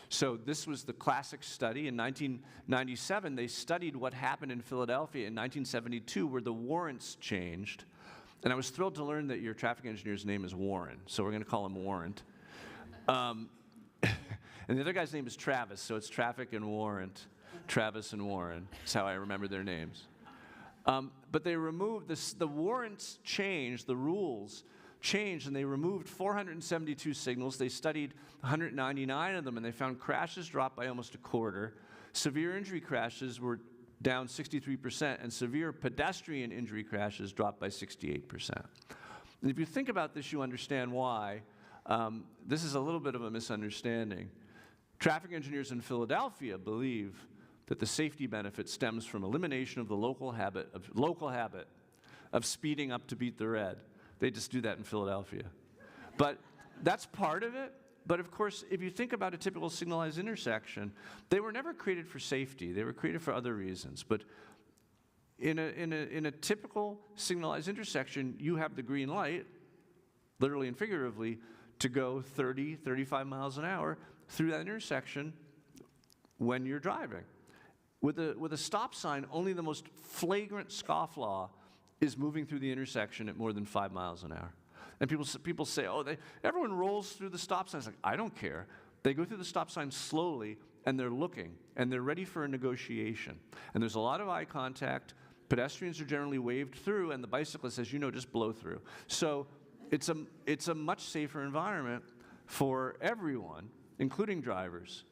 So this was the classic study. In 1997, they studied what happened in Philadelphia in 1972 where the warrants changed. And I was thrilled to learn that your traffic engineer's name is Warren, so we're going to call him Warrant. And the other guy's name is Travis, so it's Traffic and Warrant. Travis and Warren. That's how I remember their names. But they removed this, the warrants changed, the rules changed, and they removed 472 signals. They studied 199 of them, and they found crashes dropped by almost a quarter. Severe injury crashes were down 63%, and severe pedestrian injury crashes dropped by 68%. And if you think about this, you understand why. This is a little bit of a misunderstanding. Traffic engineers in Philadelphia believe that the safety benefit stems from elimination of the local habit of speeding up to beat the red. They just do that in Philadelphia. But that's part of it. But of course, if you think about a typical signalized intersection, they were never created for safety. They were created for other reasons. But in a typical signalized intersection, you have the green light, literally and figuratively, to go 30, 35 miles an hour through that intersection when you're driving. With a stop sign, only the most flagrant scofflaw is moving through the intersection at more than 5 miles an hour. And people say, oh, everyone rolls through the stop signs. Like, I don't care. They go through the stop sign slowly, and they're looking, and they're ready for a negotiation. And there's a lot of eye contact. Pedestrians are generally waved through, and the bicyclist says, just blow through. So it's a much safer environment for everyone, including drivers.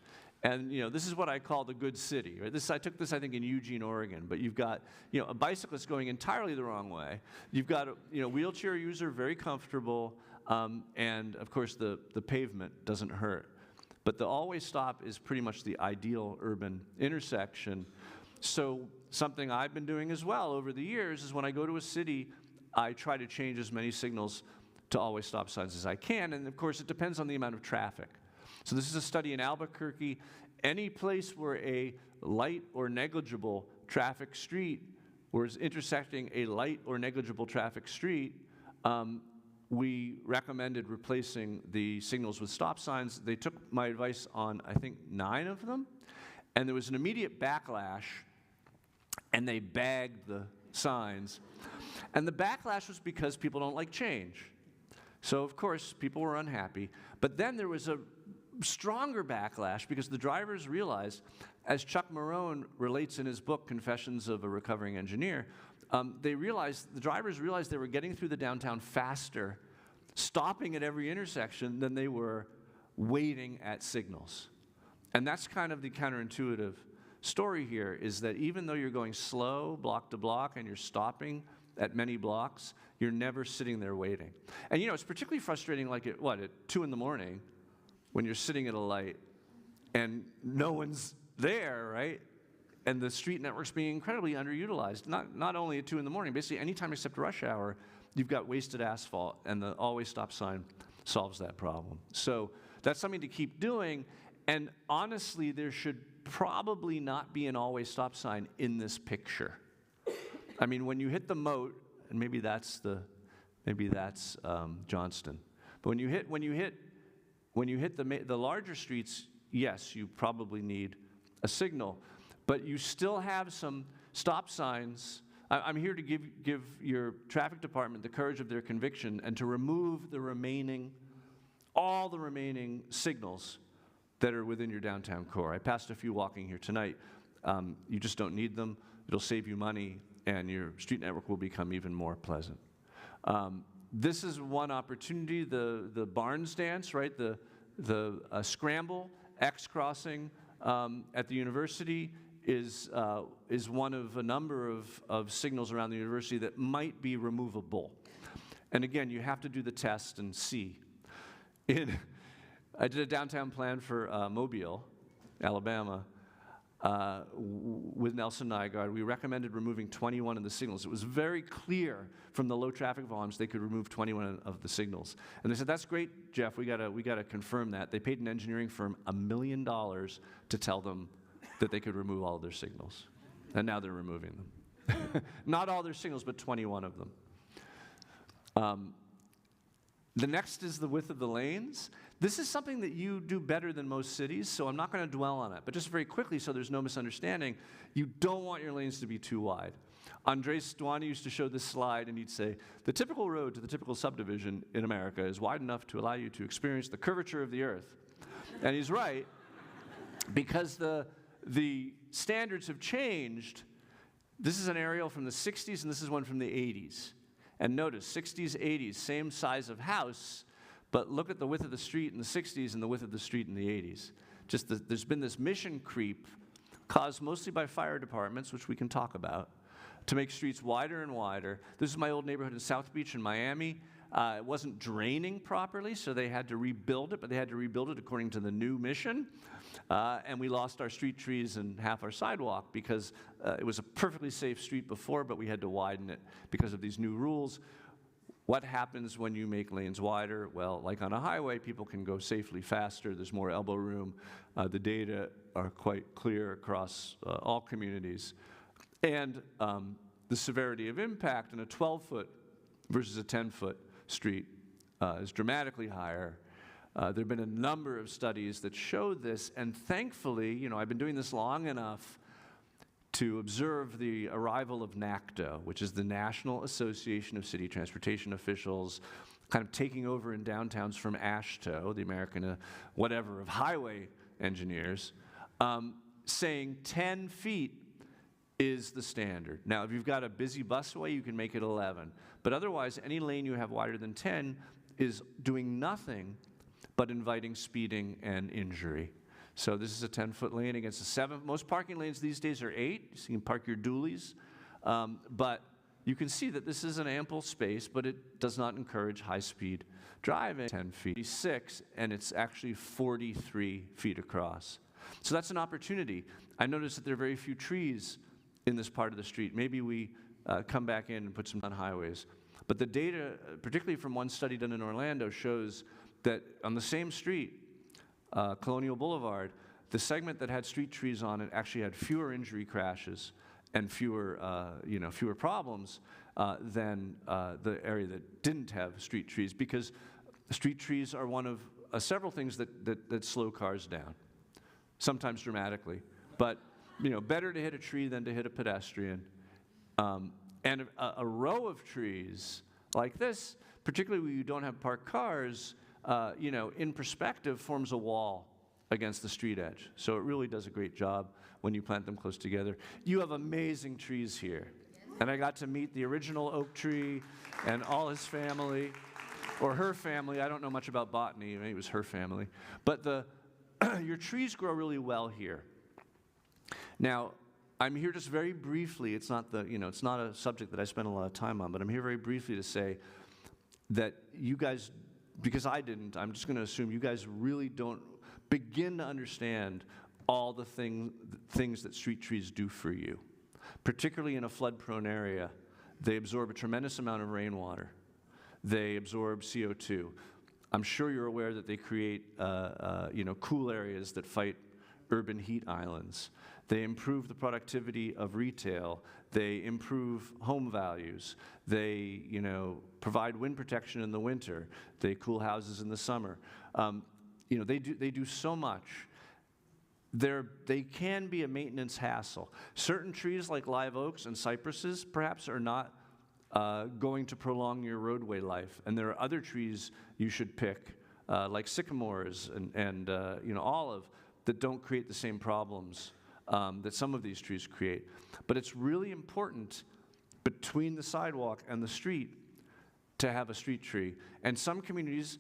And this is what I call the good city. Right? I took this, I think, in Eugene, Oregon. But you've got a bicyclist going entirely the wrong way. You've got a wheelchair user, very comfortable, and of course the pavement doesn't hurt. But the always stop is pretty much the ideal urban intersection. So something I've been doing as well over the years is when I go to a city, I try to change as many signals to always stop signs as I can. And of course, it depends on the amount of traffic. So this is a study in Albuquerque. Any place where a light or negligible traffic street was intersecting a light or negligible traffic street, we recommended replacing the signals with stop signs. They took my advice on, I think, 9 of them, and there was an immediate backlash, and they bagged the signs. And the backlash was because people don't like change. So, of course, people were unhappy. But then there was a stronger backlash because the drivers realized, as Chuck Marone relates in his book, Confessions of a Recovering Engineer, the drivers realized they were getting through the downtown faster, stopping at every intersection than they were waiting at signals. And that's kind of the counterintuitive story here, is that even though you're going slow, block to block, and you're stopping at many blocks, you're never sitting there waiting. And it's particularly frustrating like at 2 in the morning, when you're sitting at a light and no one's there, right? And the street network's being incredibly underutilized. Not only at 2 in the morning, basically any time except rush hour, you've got wasted asphalt, and the always stop sign solves that problem. So that's something to keep doing, and honestly, there should probably not be an always stop sign in this picture. I mean, when you hit the moat, and maybe that's Johnston, but when you hit the larger streets, yes, you probably need a signal, but you still have some stop signs. I'm here to give your traffic department the courage of their conviction and to remove all the remaining signals that are within your downtown core. I passed a few walking here tonight. You just don't need them. It'll save you money, and your street network will become even more pleasant. This is one opportunity, the Barnes dance, right? The scramble, X crossing at the university is one of a number of signals around the university that might be removable. And again, you have to do the test and see. I did a downtown plan for Mobile, Alabama. with Nelson Nygaard, we recommended removing 21 of the signals. It was very clear from the low traffic volumes they could remove 21 of the signals. And they said, that's great, Jeff, we gotta confirm that. They paid an engineering firm $1 million to tell them that they could remove all of their signals. And now they're removing them. Not all their signals, but 21 of them. The next is the width of the lanes. This is something that you do better than most cities, so I'm not going to dwell on it. But just very quickly, so there's no misunderstanding, you don't want your lanes to be too wide. Andres Duani used to show this slide, and he'd say, the typical road to the typical subdivision in America is wide enough to allow you to experience the curvature of the earth. And he's right, because the standards have changed. This is an aerial from the 60s, and this is one from the 80s. And notice, 60s, 80s, same size of house, but look at the width of the street in the 60s and the width of the street in the 80s. There's been this mission creep caused mostly by fire departments, which we can talk about, to make streets wider and wider. This is my old neighborhood in South Beach in Miami. It wasn't draining properly, so they had to rebuild it, but they had to rebuild it according to the new mission. And we lost our street trees and half our sidewalk because it was a perfectly safe street before, but we had to widen it because of these new rules. What happens when you make lanes wider? Well, like on a highway, people can go safely faster. There's more elbow room. The data are quite clear across all communities. And the severity of impact in a 12-foot versus a 10-foot street is dramatically higher. There have been a number of studies that show this, and thankfully, I've been doing this long enough to observe the arrival of NACTO, which is the National Association of City Transportation Officials, kind of taking over in downtowns from AASHTO, the American whatever of highway engineers, saying 10 feet is the standard. Now, if you've got a busy busway, you can make it 11. But otherwise, any lane you have wider than 10 is doing nothing but inviting speeding and injury. So this is a 10-foot lane against a 7. Most parking lanes these days are 8, so you can park your dualies. But you can see that this is an ample space, but it does not encourage high-speed driving. 10 feet, 6, and it's actually 43 feet across. So that's an opportunity. I noticed that there are very few trees in this part of the street. Maybe we come back in and put some on highways. But the data, particularly from one study done in Orlando, shows that on the same street, Colonial Boulevard, the segment that had street trees on it actually had fewer injury crashes and fewer problems than the area that didn't have street trees, because street trees are one of several things that slow cars down, sometimes dramatically. But better to hit a tree than to hit a pedestrian. And a row of trees like this, particularly where you don't have parked cars, in perspective, forms a wall against the street edge. So it really does a great job when you plant them close together. You have amazing trees here. And I got to meet the original oak tree and all his family, or her family. I don't know much about botany. Maybe it was her family. But your trees grow really well here. Now, I'm here just very briefly. It's not it's not a subject that I spend a lot of time on, but I'm here very briefly to say that you guys, because I didn't, I'm just going to assume you guys really don't begin to understand all the things that street trees do for you. Particularly in a flood-prone area, they absorb a tremendous amount of rainwater. They absorb CO2. I'm sure you're aware that they create cool areas that fight urban heat islands. They improve the productivity of retail. They improve home values. They, provide wind protection in the winter. They cool houses in the summer. They do so much. They can be a maintenance hassle. Certain trees like live oaks and cypresses perhaps are not going to prolong your roadway life. And there are other trees you should pick, like sycamores and olive, that don't create the same problems that some of these trees create. But it's really important between the sidewalk and the street to have a street tree. And some communities,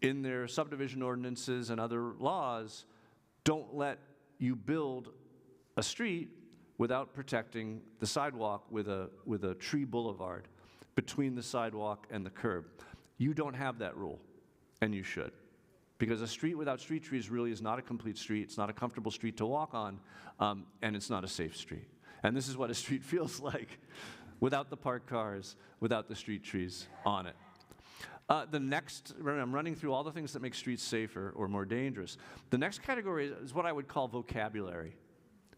in their subdivision ordinances and other laws, don't let you build a street without protecting the sidewalk with a tree boulevard between the sidewalk and the curb. You don't have that rule, and you should. because a street without street trees really is not a complete street. It's not a comfortable street to walk on, and it's not a safe street. And this is what a street feels like without the parked cars, without the street trees on it. The next, I'm running through all the things that make streets safer or more dangerous. The next category is what I would call vocabulary,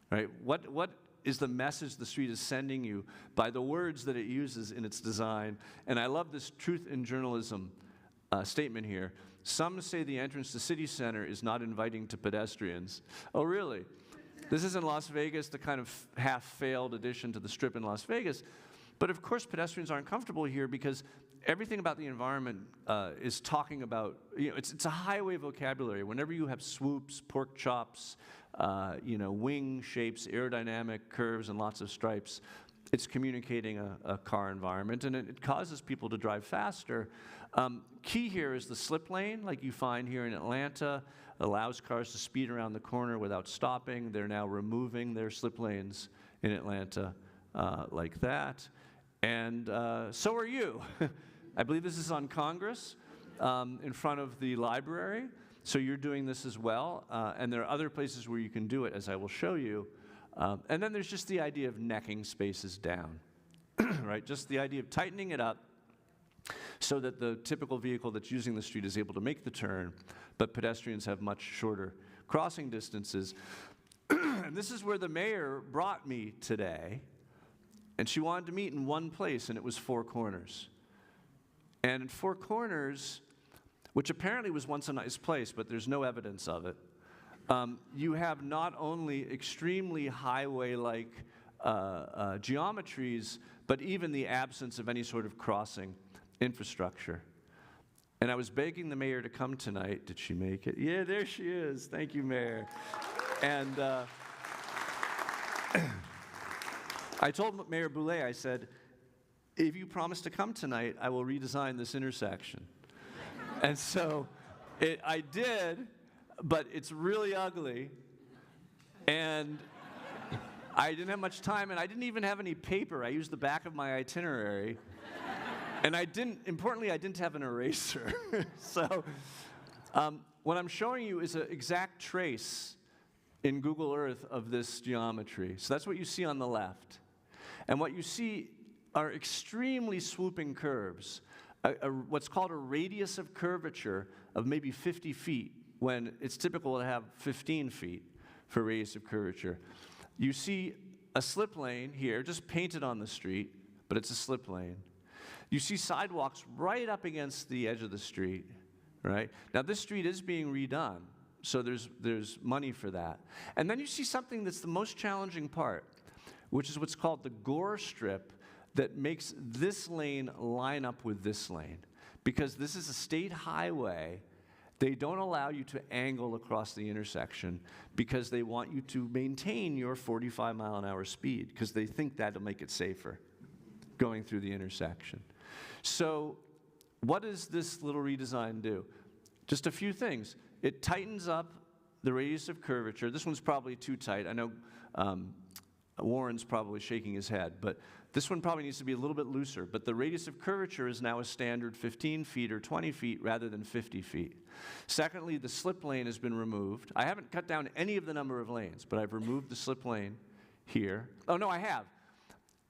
right? What is the message the street is sending you by the words that it uses in its design? And I love this truth in journalism statement here. Some say the entrance to city center is not inviting to pedestrians. Oh, really? This is in Las Vegas, the kind of half-failed addition to the Strip in Las Vegas. But of course, pedestrians aren't comfortable here because everything about the environment is talking about, it's a highway vocabulary. Whenever you have swoops, pork chops, wing shapes, aerodynamic curves, and lots of stripes, it's communicating a car environment, and it causes people to drive faster. Key here is the slip lane, like you find here in Atlanta, allows cars to speed around the corner without stopping. They're now removing their slip lanes in Atlanta like that. And so are you. I believe this is on Congress in front of the library. So you're doing this as well. And there are other places where you can do it, as I will show you. And then there's just the idea of necking spaces down, right? Just the idea of tightening it up so that the typical vehicle that's using the street is able to make the turn, but pedestrians have much shorter crossing distances. And this is where the mayor brought me today. And she wanted to meet in one place, and it was Four Corners. And in Four Corners, which apparently was once a nice place, but there's no evidence of it, you have not only extremely highway-like geometries, but even the absence of any sort of crossing infrastructure. And I was begging the mayor to come tonight. Did she make it? Yeah, there she is. Thank you, Mayor. And I told Mayor Boulay, I said, if you promise to come tonight, I will redesign this intersection. And so I did, but it's really ugly. And I didn't have much time, and I didn't even have any paper. I used the back of my itinerary. And importantly, I didn't have an eraser. So what I'm showing you is an exact trace in Google Earth of this geometry. So that's what you see on the left. And what you see are extremely swooping curves, what's called a radius of curvature of maybe 50 feet, when it's typical to have 15 feet for radius of curvature. You see a slip lane here, just painted on the street, but it's a slip lane. You see sidewalks right up against the edge of the street, right? Now, this street is being redone, so there's money for that. And then you see something that's the most challenging part, which is what's called the gore strip that makes this lane line up with this lane. Because this is a state highway, they don't allow you to angle across the intersection because they want you to maintain your 45-mile-an-hour speed because they think that'll make it safer going through the intersection. So what does this little redesign do? Just a few things. It tightens up the radius of curvature. This one's probably too tight. I know Warren's probably shaking his head, but this one probably needs to be a little bit looser. But the radius of curvature is now a standard 15 feet or 20 feet rather than 50 feet. Secondly, the slip lane has been removed. I haven't cut down any of the number of lanes, but I've removed the slip lane here. Oh, no, I have.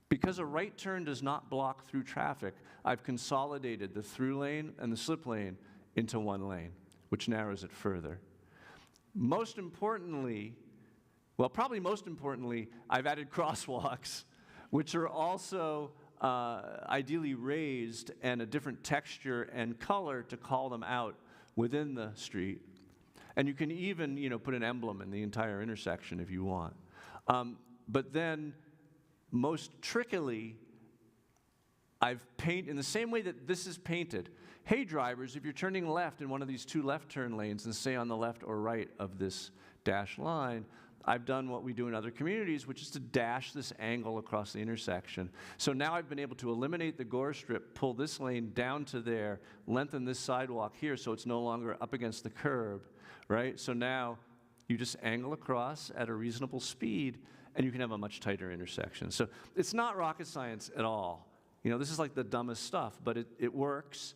Because a right turn does not block through traffic, I've consolidated the through lane and the slip lane into one lane, which narrows it further. Most importantly, well, probably most importantly, I've added crosswalks, which are also ideally raised and a different texture and color to call them out within the street. And you can even, put an emblem in the entire intersection if you want. But then, most trickily, I've painted, in the same way that this is painted, hey drivers, if you're turning left in one of these two left turn lanes and say on the left or right of this dashed line, I've done what we do in other communities, which is to dash this angle across the intersection. So now I've been able to eliminate the gore strip, pull this lane down to there, lengthen this sidewalk here so it's no longer up against the curb, right? So now you just angle across at a reasonable speed and you can have a much tighter intersection. So it's not rocket science at all. This is like the dumbest stuff, but it works.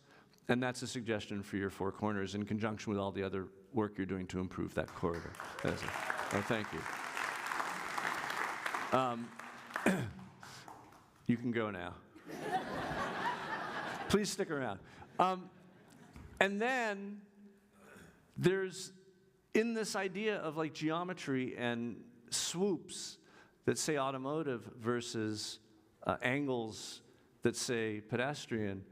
And that's a suggestion for your Four Corners in conjunction with all the other work you're doing to improve that corridor. That's it. Oh, thank you. You can go now. Please stick around. And then there's, in this idea of like geometry and swoops that say automotive versus angles that say pedestrian,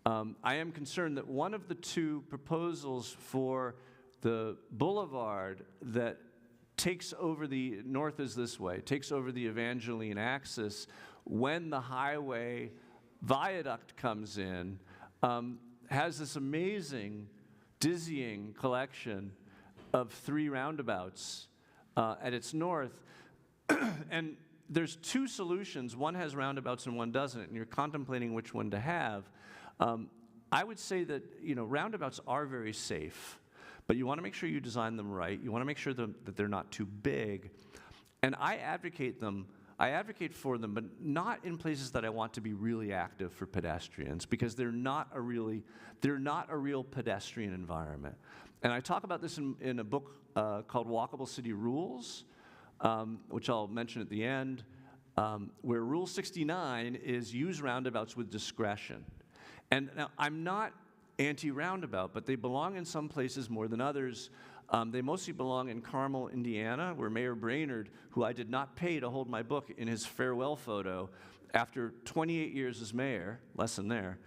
I am concerned that one of the two proposals for the boulevard that takes over the, north is this way, takes over the Evangeline axis when the highway viaduct comes in, has this amazing, dizzying collection of 3 roundabouts at its north. And there's 2 solutions. One has roundabouts and one doesn't, and you're contemplating which one to have. I would say that, you know, roundabouts are very safe, but you want to make sure you design them right. You want to make sure that they're not too big. And I advocate for them, but not in places that I want to be really active for pedestrians, because they're not a real pedestrian environment. And I talk about this in a book called Walkable City Rules, which I'll mention at the end, where Rule 69 is use roundabouts with discretion. And now, I'm not anti-roundabout, but they belong in some places more than others. They mostly belong in Carmel, Indiana, where Mayor Brainerd, who I did not pay to hold my book in his farewell photo, after 28 years as mayor, lesson there,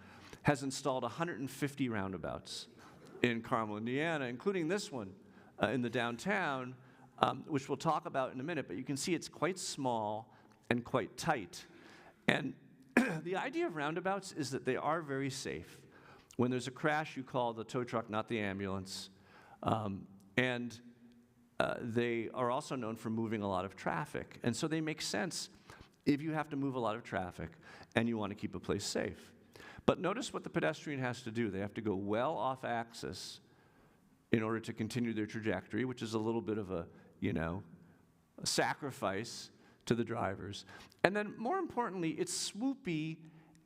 has installed 150 roundabouts in Carmel, Indiana, including this one in the downtown, which we'll talk about in a minute, but you can see it's quite small and quite tight. And the idea of roundabouts is that they are very safe. When there's a crash, you call the tow truck, not the ambulance. And they are also known for moving a lot of traffic. And so they make sense if you have to move a lot of traffic and you want to keep a place safe. But notice what the pedestrian has to do. They have to go well off axis in order to continue their trajectory, which is a little bit of a, you know, a sacrifice to the drivers. And then more importantly, it's swoopy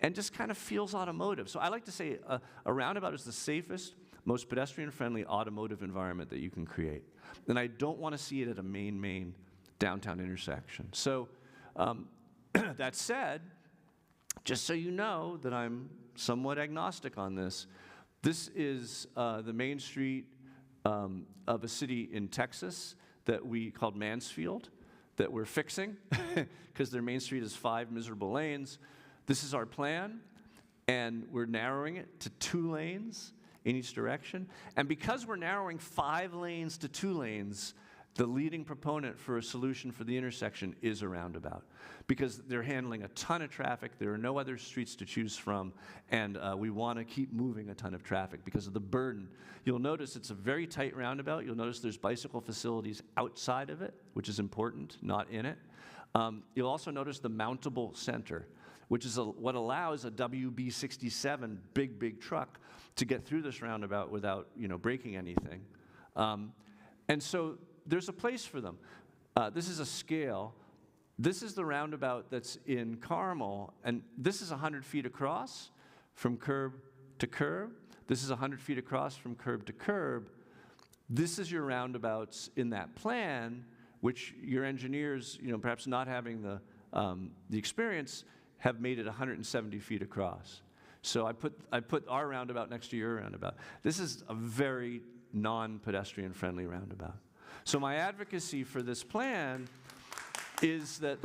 and just kind of feels automotive. So I like to say a roundabout is the safest, most pedestrian-friendly automotive environment that you can create. And I don't want to see it at a main downtown intersection. So that said, just so you know that I'm somewhat agnostic on this, this is the main street of a city in Texas that we called Mansfield, that we're fixing, because their main street is 5 miserable lanes. This is our plan, and we're narrowing it to 2 lanes in each direction. And because we're narrowing 5 lanes to 2 lanes, the leading proponent for a solution for the intersection is a roundabout, because they're handling a ton of traffic, there are no other streets to choose from, and we want to keep moving a ton of traffic because of the burden. You'll notice it's a very tight roundabout. You'll notice there's bicycle facilities outside of it, which is important, not in it. You'll also notice the mountable center, which is what allows a WB67 big truck to get through this roundabout without, you know, breaking anything. And so there's a place for them. This is a scale. This is the roundabout that's in Carmel, and this is 100 feet across from curb to curb. This is 100 feet across from curb to curb. This is your roundabouts in that plan, which your engineers, you know, perhaps not having the experience, have made it 170 feet across. So I put our roundabout next to your roundabout. This is a very non-pedestrian friendly roundabout. So my advocacy for this plan is that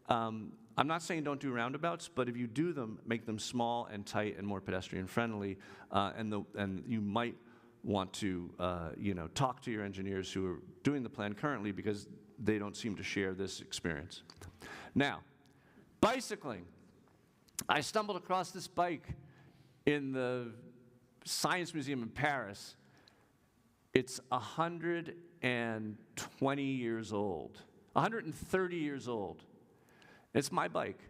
I'm not saying don't do roundabouts, but if you do them, make them small and tight and more pedestrian friendly, and you might want to you know, talk to your engineers who are doing the plan currently, because they don't seem to share this experience. Now, bicycling. I stumbled across this bike in the Science Museum in Paris. It's 120 years old, 130 years old. It's my bike,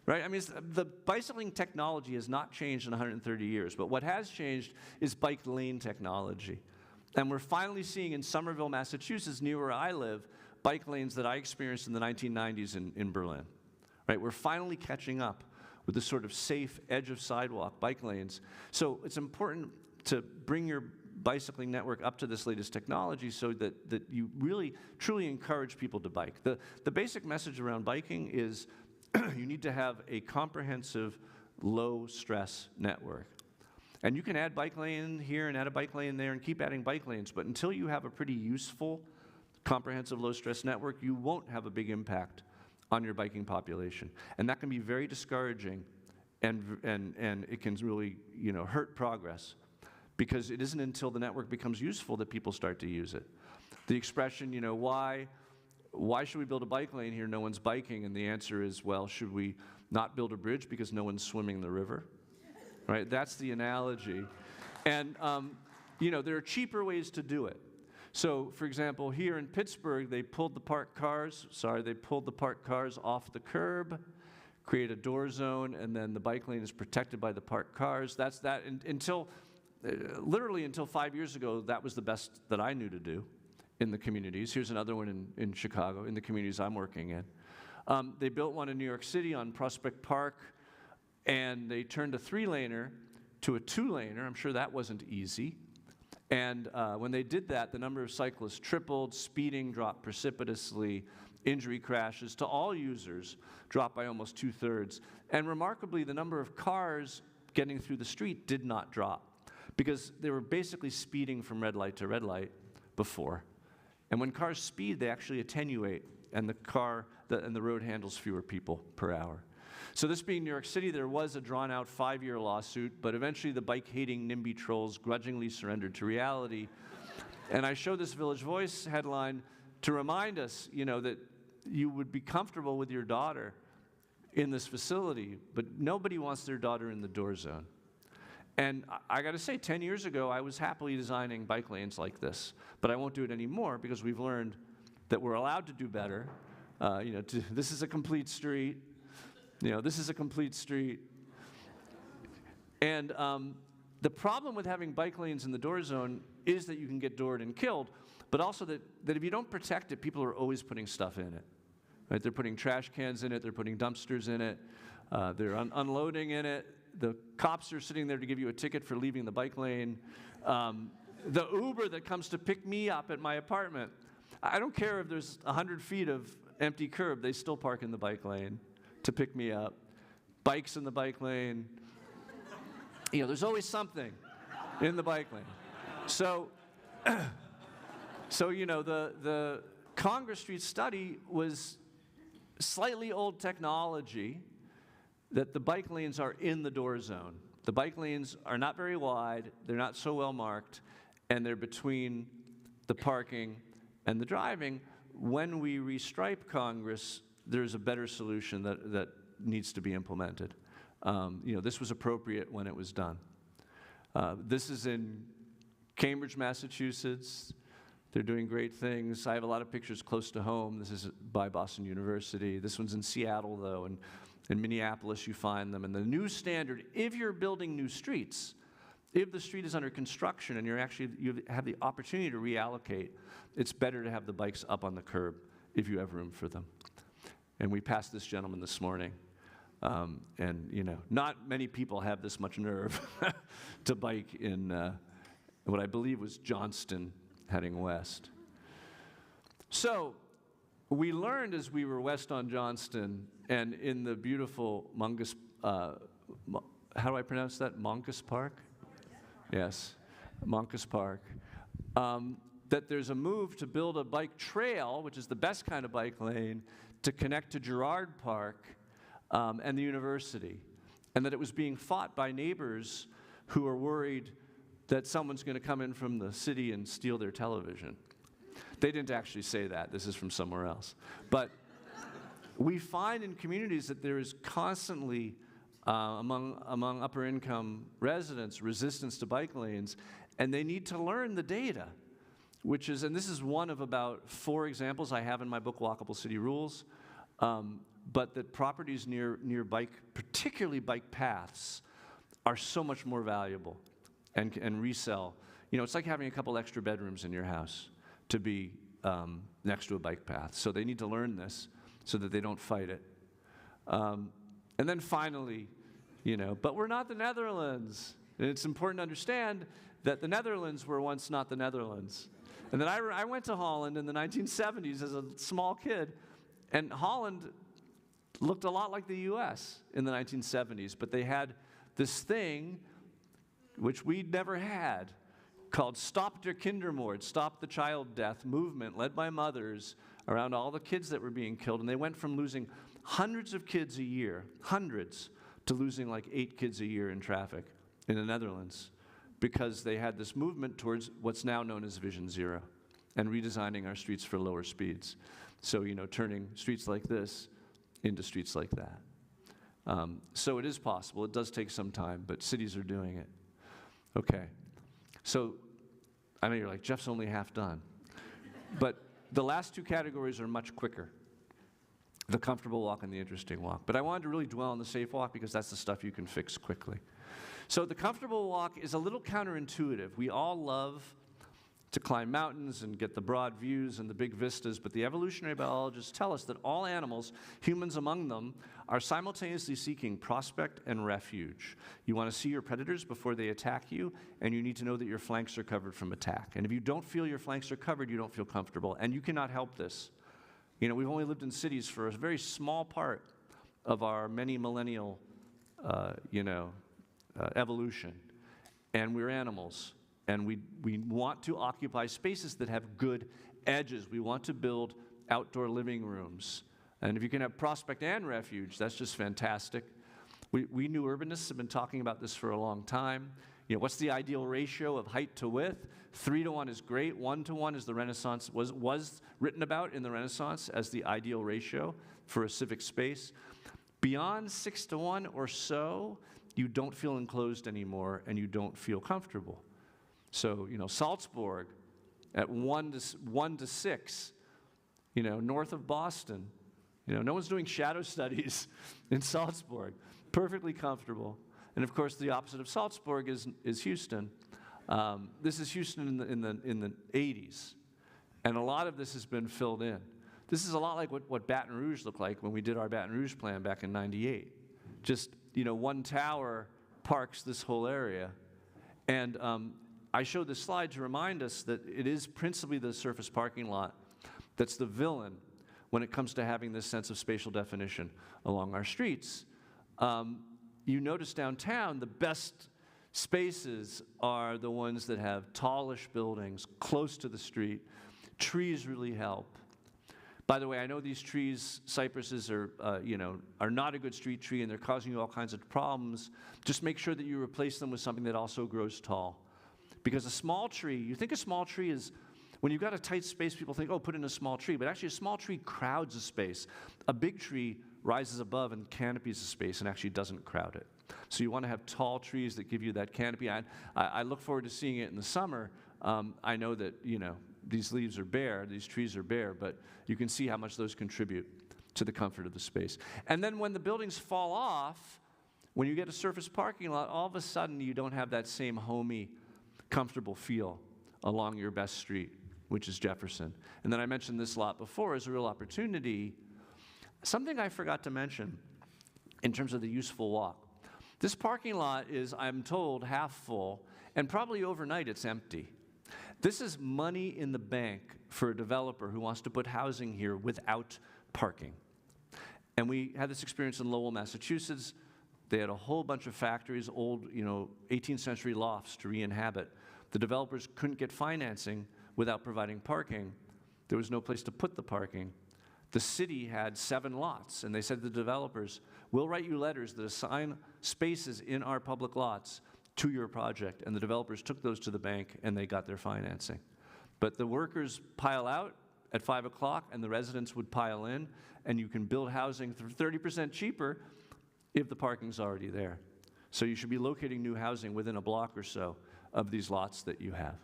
right? I mean, the bicycling technology has not changed in 130 years, but what has changed is bike lane technology. And we're finally seeing in Somerville, Massachusetts, near where I live, bike lanes that I experienced in the 1990s in Berlin, right? We're finally catching up with this sort of safe edge of sidewalk bike lanes. So it's important to bring your bicycling network up to this latest technology so that you really, truly encourage people to bike. The basic message around biking is you need to have a comprehensive, low-stress network. And you can add bike lane here and add a bike lane there and keep adding bike lanes, but until you have a pretty useful, comprehensive, low-stress network, you won't have a big impact on your biking population. And that can be very discouraging, and it can really, hurt progress, because it isn't until the network becomes useful that people start to use it. The expression, why should we build a bike lane here? No one's biking. And the answer is, well, should we not build a bridge because no one's swimming the river? Right? That's the analogy. And, there are cheaper ways to do it. So, for example, here in Pittsburgh, they pulled the parked cars off the curb, create a door zone, and then the bike lane is protected by the parked cars. That's that. Literally until 5 years ago, that was the best that I knew to do in the communities. Here's another one in Chicago, in the communities I'm working in. They built one in New York City on Prospect Park, and they turned a 3-laner to a 2-laner. I'm sure that wasn't easy. And when they did that, the number of cyclists tripled, speeding dropped precipitously, injury crashes to all users dropped by almost 2/3. And remarkably, the number of cars getting through the street did not drop, because they were basically speeding from red light to red light before. And when cars speed, they actually attenuate, and the road handles fewer people per hour. So this being New York City, there was a drawn-out 5-year lawsuit, but eventually the bike-hating NIMBY trolls grudgingly surrendered to reality. And I show this Village Voice headline to remind us, that you would be comfortable with your daughter in this facility, but nobody wants their daughter in the door zone. And I got to say, 10 years ago, I was happily designing bike lanes like this, but I won't do it anymore because we've learned that we're allowed to do better. This is a complete street. This is a complete street. And the problem with having bike lanes in the door zone is that you can get doored and killed, but also that if you don't protect it, people are always putting stuff in it. Right? They're putting trash cans in it. They're putting dumpsters in it. They're unloading in it. The cops are sitting there to give you a ticket for leaving the bike lane. The Uber that comes to pick me up at my apartment, I don't care if there's 100 feet of empty curb, they still park in the bike lane to pick me up. Bikes in the bike lane. There's always something in the bike lane. So the Congress Street study was slightly old technology, that the bike lanes are in the door zone. The bike lanes are not very wide, they're not so well marked, and they're between the parking and the driving. When we restripe Congress, there's a better solution that needs to be implemented. This was appropriate when it was done. This is in Cambridge, Massachusetts. They're doing great things. I have a lot of pictures close to home. This is by Boston University. This one's in Seattle, though, and in Minneapolis you find them. And the new standard, if you're building new streets, if the street is under construction and you have the opportunity to reallocate, it's better to have the bikes up on the curb if you have room for them. And we passed this gentleman this morning. Not many people have this much nerve to bike in what I believe was Johnston heading west. So we learned as we were west on Johnston and in the beautiful Mongus, how do I pronounce that? Monkus Park? Yes, Monkus Park. That there's a move to build a bike trail, which is the best kind of bike lane, to connect to Girard Park and the university. And that it was being fought by neighbors who are worried that someone's going to come in from the city and steal their television. They didn't actually say that. This is from somewhere else. But we find in communities that there is constantly, among upper-income residents, resistance to bike lanes, and they need to learn the data, and this is one of about 4 examples I have in my book, Walkable City Rules, but that properties near particularly bike paths, are so much more valuable and resell. It's like having a couple extra bedrooms in your house to be next to a bike path. So they need to learn this so that they don't fight it. And And then finally, but we're not the Netherlands. And it's important to understand that the Netherlands were once not the Netherlands. And then I went to Holland in the 1970s as a small kid, and Holland looked a lot like the US in the 1970s, but they had this thing which we'd never had called Stop der Kindermoord, Stop the Child Death movement led by mothers around all the kids that were being killed. And they went from losing hundreds of kids a year, hundreds, to losing like 8 kids a year in traffic in the Netherlands, because they had this movement towards what's now known as Vision Zero and redesigning our streets for lower speeds. So, turning streets like this into streets like that. So it is possible. It does take some time, but cities are doing it. Okay. So I know you're like, Jeff's only half done. But the last 2 categories are much quicker. The comfortable walk and the interesting walk. But I wanted to really dwell on the safe walk because that's the stuff you can fix quickly. So the comfortable walk is a little counterintuitive. We all love to climb mountains and get the broad views and the big vistas, but the evolutionary biologists tell us that all animals, humans among them, are simultaneously seeking prospect and refuge. You want to see your predators before they attack you, and you need to know that your flanks are covered from attack. And if you don't feel your flanks are covered, you don't feel comfortable, and you cannot help this. We've only lived in cities for a very small part of our many millennial, evolution, and we're animals. And we want to occupy spaces that have good edges. We want to build outdoor living rooms. And if you can have prospect and refuge, that's just fantastic. We new urbanists have been talking about this for a long time. What's the ideal ratio of height to width? 3-to-1 is great. 1-to-1 is the Renaissance, was written about in the Renaissance as the ideal ratio for a civic space. Beyond 6-to-1 or so, you don't feel enclosed anymore and you don't feel comfortable. So, Salzburg at 1 to 6, north of Boston. No one's doing shadow studies in Salzburg. Perfectly comfortable. And of course, the opposite of Salzburg is Houston. This is Houston in the 80s. And a lot of this has been filled in. This is a lot like what Baton Rouge looked like when we did our Baton Rouge plan back in '98. Just, one tower parks this whole area. And I showed this slide to remind us that it is principally the surface parking lot that's the villain when it comes to having this sense of spatial definition along our streets. You notice downtown, the best spaces are the ones that have tallish buildings close to the street. Trees really help. By the way, I know these trees, cypresses, are not a good street tree and they're causing you all kinds of problems. Just make sure that you replace them with something that also grows tall. Because a small tree, you think a small tree is, when you've got a tight space, people think, oh, put in a small tree. But actually, a small tree crowds a space. A big tree rises above and canopies a space and actually doesn't crowd it. So you want to have tall trees that give you that canopy. I look forward to seeing it in the summer. I know that, these leaves are bare, these trees are bare, but you can see how much those contribute to the comfort of the space. And then when the buildings fall off, when you get a surface parking lot, all of a sudden you don't have that same homey, comfortable feel along your best street, which is Jefferson. And then I mentioned this lot before as a real opportunity. Something I forgot to mention in terms of the useful walk. This parking lot is, I'm told, half full, and probably overnight it's empty. This is money in the bank for a developer who wants to put housing here without parking. And we had this experience in Lowell, Massachusetts. They had a whole bunch of factories, old, 18th century lofts to re-inhabit. The developers couldn't get financing without providing parking. There was no place to put the parking. The city had 7 lots, and they said to the developers, we'll write you letters that assign spaces in our public lots to your project. And the developers took those to the bank, and they got their financing. But the workers pile out at 5 o'clock, and the residents would pile in, and you can build housing for 30% cheaper if the parking's already there. So you should be locating new housing within a block or so of these lots that you have,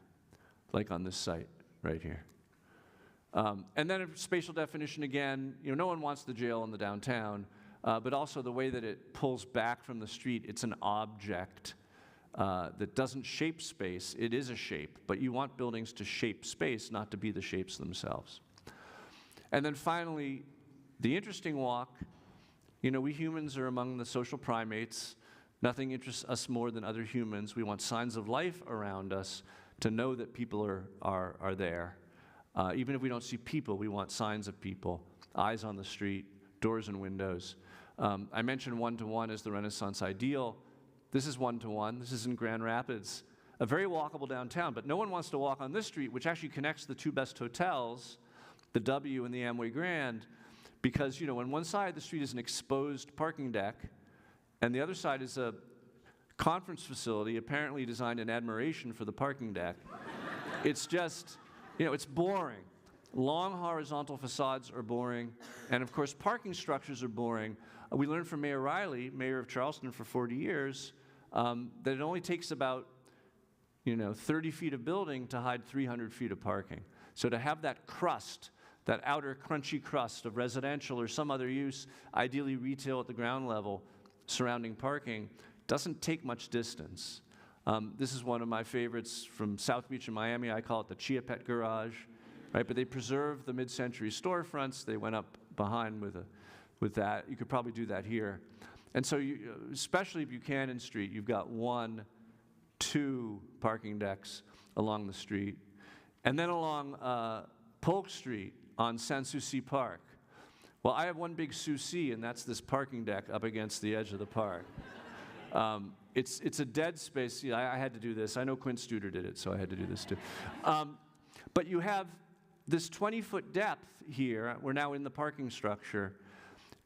like on this site right here. And then spatial definition again, no one wants the jail in the downtown, but also the way that it pulls back from the street, it's an object that doesn't shape space. It is a shape, but you want buildings to shape space, not to be the shapes themselves. And then finally, the interesting walk You know, we humans are among the social primates. Nothing interests us more than other humans. We want signs of life around us to know that people are there. Even if we don't see people, we want signs of people, eyes on the street, doors and windows. I mentioned one-to-one as the Renaissance ideal. This is one-to-one. This is in Grand Rapids. A very walkable downtown, but no one wants to walk on this street, which actually connects the two best hotels, the W and the Amway Grand, because, you know, on one side of the street is an exposed parking deck, and the other side is a conference facility apparently designed in admiration for the parking deck. It's just, you know, it's boring. Long horizontal facades are boring, and of course parking structures are boring. We learned from Mayor Riley, mayor of Charleston for 40 years, that it only takes about 30 feet of building to hide 300 feet of parking. So to have that crust, that outer crunchy crust of residential or some other use, ideally retail at the ground level, surrounding parking, doesn't take much distance. This is one of my favorites from South Beach in Miami. I call it the Chia Pet Garage, right? But they preserved the mid-century storefronts. They went up behind with that. You could probably do that here. And so, especially Buchanan Street, you've got 1, 2 parking decks along the street. And then along Polk Street on Sanssouci Park. Well, I have one big Souci, and that's this parking deck up against the edge of the park. It's a dead space. Yeah, I had to do this. I know Quint Studer did it, so I had to do this too. But you have this 20-foot depth here. We're now in the parking structure.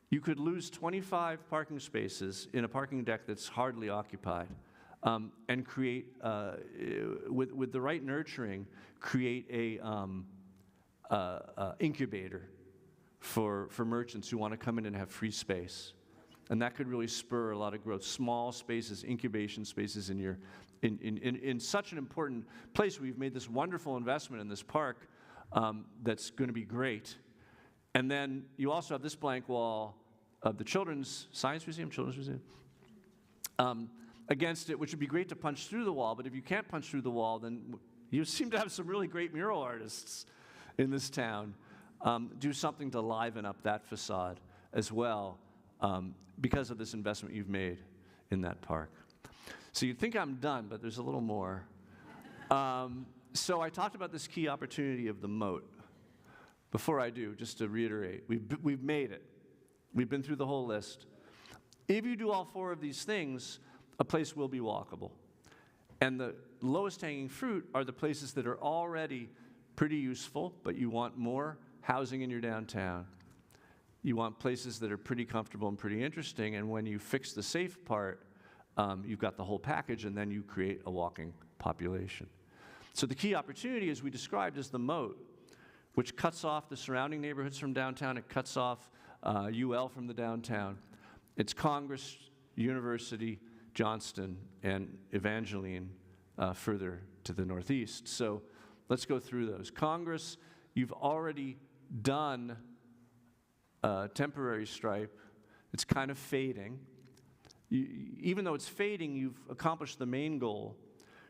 You could lose 25 parking spaces in a parking deck that's hardly occupied. And create, with the right nurturing, create a incubator for merchants who want to come in and have free space. And that could really spur a lot of growth. Small spaces, incubation spaces in such an important place where we've made this wonderful investment in this park that's going to be great. And then you also have this blank wall of the Children's Museum, against it, which would be great to punch through the wall, but if you can't punch through the wall, then you seem to have some really great mural artists in this town. Do something to liven up that facade as well because of this investment you've made in that park. So you'd think I'm done, but there's a little more. So I talked about this key opportunity of the moat. Before I do, just to reiterate, we've made it. We've been through the whole list. If you do all 4 of these things, a place will be walkable. And the lowest hanging fruit are the places that are already pretty useful, but you want more housing in your downtown. You want places that are pretty comfortable and pretty interesting, and when you fix the safe part, you've got the whole package, and then you create a walking population. So the key opportunity, as we described, is the moat, which cuts off the surrounding neighborhoods from downtown. It cuts off UL from the downtown. It's Congress, University, Johnston, and Evangeline further to the northeast. So let's go through those. Congress, you've already done temporary stripe. It's kind of fading. Even though it's fading, you've accomplished the main goal,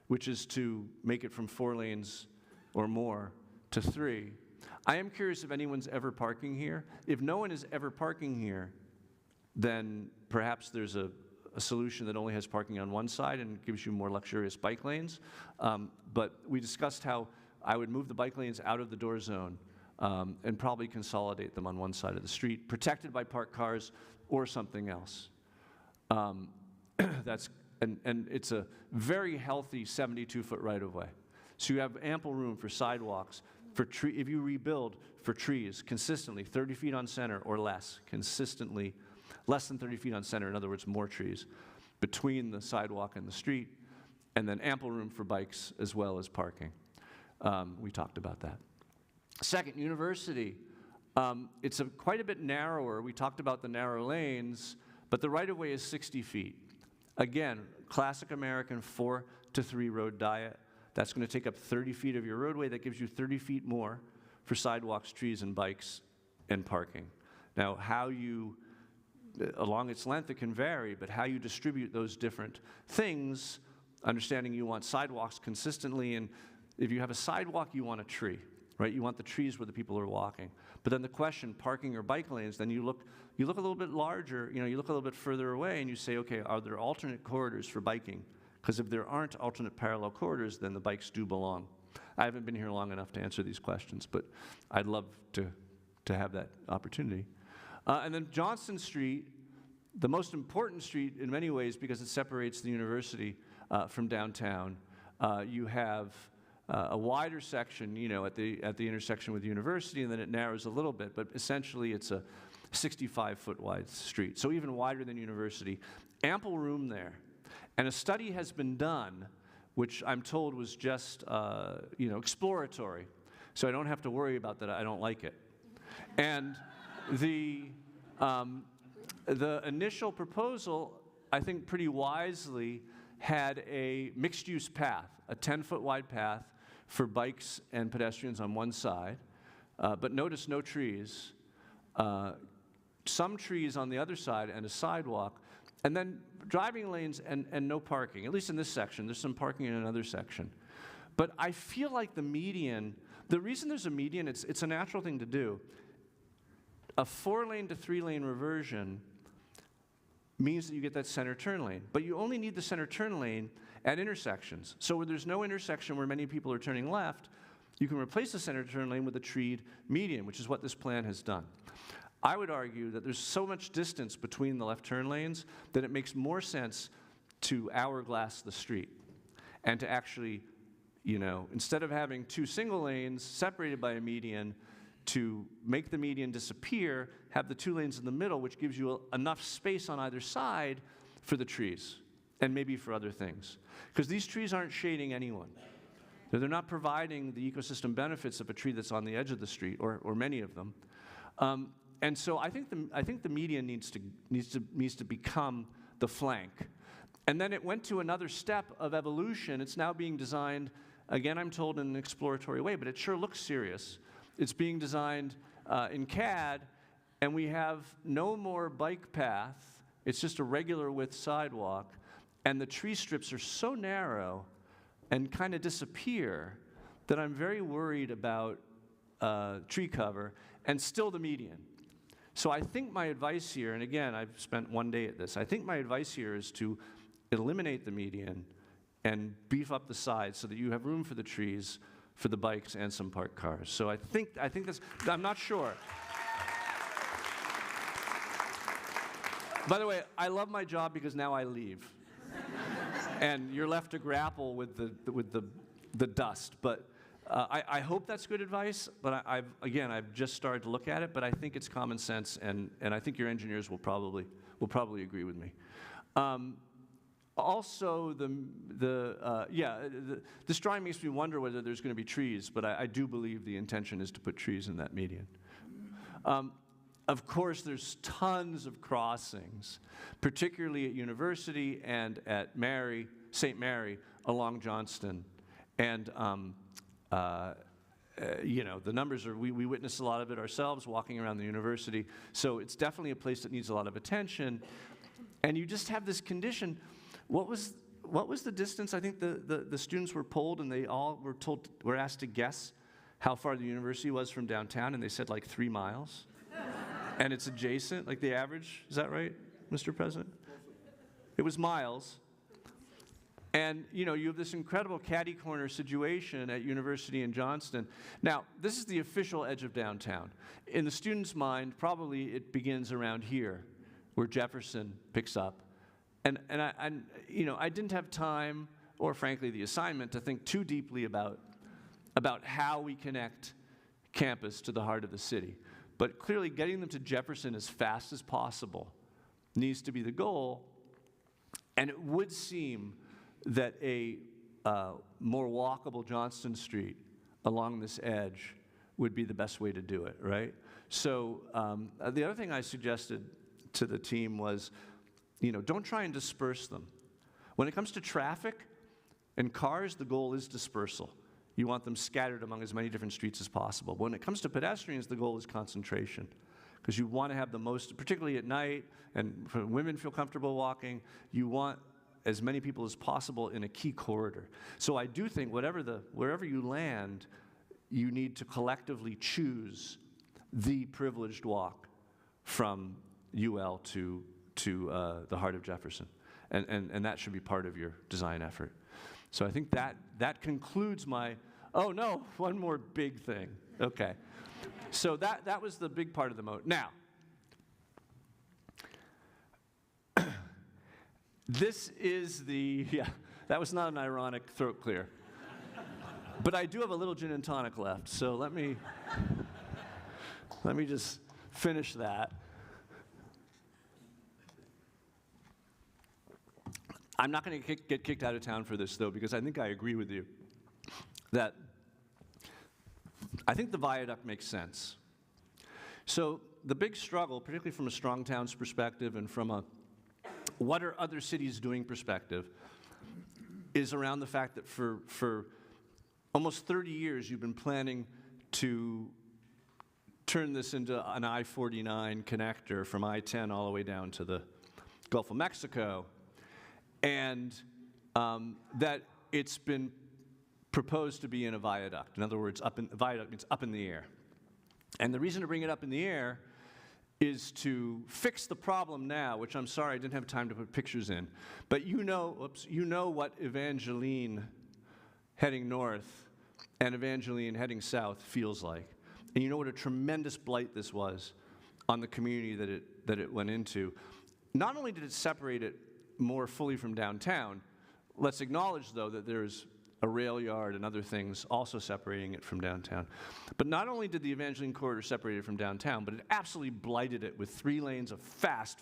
which is to make it from 4 lanes or more to 3. I am curious if anyone's ever parking here. If no one is ever parking here, then perhaps there's a solution that only has parking on one side and gives you more luxurious bike lanes. But we discussed how I would move the bike lanes out of the door zone and probably consolidate them on one side of the street, protected by parked cars or something else. And it's a very healthy 72-foot right-of-way. So you have ample room for sidewalks, if you rebuild, for trees consistently, 30 feet on center or less, consistently, less than 30 feet on center, in other words, more trees, between the sidewalk and the street, and then ample room for bikes as well as parking. We talked about that. Second, University. It's quite a bit narrower. We talked about the narrow lanes, but the right-of-way is 60 feet. Again, classic American 4 to 3 road diet. That's going to take up 30 feet of your roadway. That gives you 30 feet more for sidewalks, trees, and bikes and parking. Now, how you, along its length, it can vary, but how you distribute those different things, understanding you want sidewalks consistently, and if you have a sidewalk, you want a tree, right? You want the trees where the people are walking. But then the question, parking or bike lanes, then you look you look a little bit larger, you look a little bit further away and you say, okay, are there alternate corridors for biking? Because if there aren't alternate parallel corridors, then the bikes do belong. I haven't been here long enough to answer these questions, but I'd love to have that opportunity. And then Johnston Street, the most important street in many ways because it separates the university from downtown. You have a wider section, at the intersection with the university, and then it narrows a little bit, but essentially it's a 65-foot wide street, so even wider than university. Ample room there. And a study has been done, which I'm told was just, exploratory, so I don't have to worry about that I don't like it. And the initial proposal, I think pretty wisely, had a mixed-use path, a 10-foot wide path for bikes and pedestrians on one side, but notice no trees, some trees on the other side and a sidewalk, and then driving lanes and no parking, at least in this section. There's some parking in another section. But I feel like the median, the reason there's a median, it's a natural thing to do. A 4-lane to 3-lane reversion means that you get that center turn lane. But you only need the center turn lane at intersections. So where there's no intersection where many people are turning left, you can replace the center turn lane with a treed median, which is what this plan has done. I would argue that there's so much distance between the left turn lanes that it makes more sense to hourglass the street and to actually, instead of having 2 single lanes separated by a median, to make the median disappear, have the 2 lanes in the middle, which gives you enough space on either side for the trees and maybe for other things. Because these trees aren't shading anyone. They're not providing the ecosystem benefits of a tree that's on the edge of the street, or many of them. And so I think the median needs to become the flank. And then it went to another step of evolution. It's now being designed, again, I'm told in an exploratory way, but it sure looks serious. It's being designed in CAD, and we have no more bike path. It's just a regular width sidewalk, and the tree strips are so narrow and kind of disappear that I'm very worried about tree cover, and still the median. So I think my advice here, and again, I've spent 1 day at this, I think my advice here is to eliminate the median and beef up the sides so that you have room for the trees, for the bikes, and some parked cars. So I think that's, I'm not sure. By the way, I love my job because now I leave. And you're left to grapple with the dust. But I hope that's good advice, but I've just started to look at it, but I think it's common sense, and I think your engineers will probably agree with me. Also, this drawing makes me wonder whether there's going to be trees, but I do believe the intention is to put trees in that median. Of course, there's tons of crossings, particularly at University and at St. Mary along Johnston. And the numbers are, we witness a lot of it ourselves walking around the university. So it's definitely a place that needs a lot of attention. And you just have this condition. What was the distance? I think the students were polled and they all were asked to guess how far the university was from downtown, and they said like 3 miles. And it's adjacent, like the average, is that right, Mr. President? It was miles. And you have this incredible catty corner situation at University in Johnston. Now, this is the official edge of downtown. In the student's mind, probably it begins around here, where Jefferson picks up. And I didn't have time, or frankly the assignment, to think too deeply about how we connect campus to the heart of the city. But clearly getting them to Jefferson as fast as possible needs to be the goal. And it would seem that a more walkable Johnston Street along this edge would be the best way to do it, right? So the other thing I suggested to the team was, don't try and disperse them. When it comes to traffic and cars, the goal is dispersal. You want them scattered among as many different streets as possible. When it comes to pedestrians, the goal is concentration, because you want to have the most, particularly at night, and for women feel comfortable walking, you want as many people as possible in a key corridor. So I do think wherever you land, you need to collectively choose the privileged walk from UL to the heart of Jefferson. And that should be part of your design effort. So I think that concludes my, oh no, one more big thing. Okay. So that was the big part of the moat. Now, this is the, yeah, that was not an ironic throat clear. But I do have a little gin and tonic left, so let me just finish that. I'm not going to get kicked out of town for this, though, because I think I agree with you that I think the viaduct makes sense. So the big struggle, particularly from a strong towns perspective and from a what are other cities doing perspective, is around the fact that for almost 30 years you've been planning to turn this into an I-49 connector from I-10 all the way down to the Gulf of Mexico, and that it's been proposed to be in a viaduct. In other words, viaduct means up in the air. And the reason to bring it up in the air is to fix the problem now, which I'm sorry I didn't have time to put pictures in, but you know what Evangeline heading north and Evangeline heading south feels like. And you know what a tremendous blight this was on the community that it went into. Not only did it separate it more fully from downtown, let's acknowledge, though, that there's a rail yard and other things also separating it from downtown. But not only did the Evangeline corridor separate it from downtown, but it absolutely blighted it with 3 lanes of fast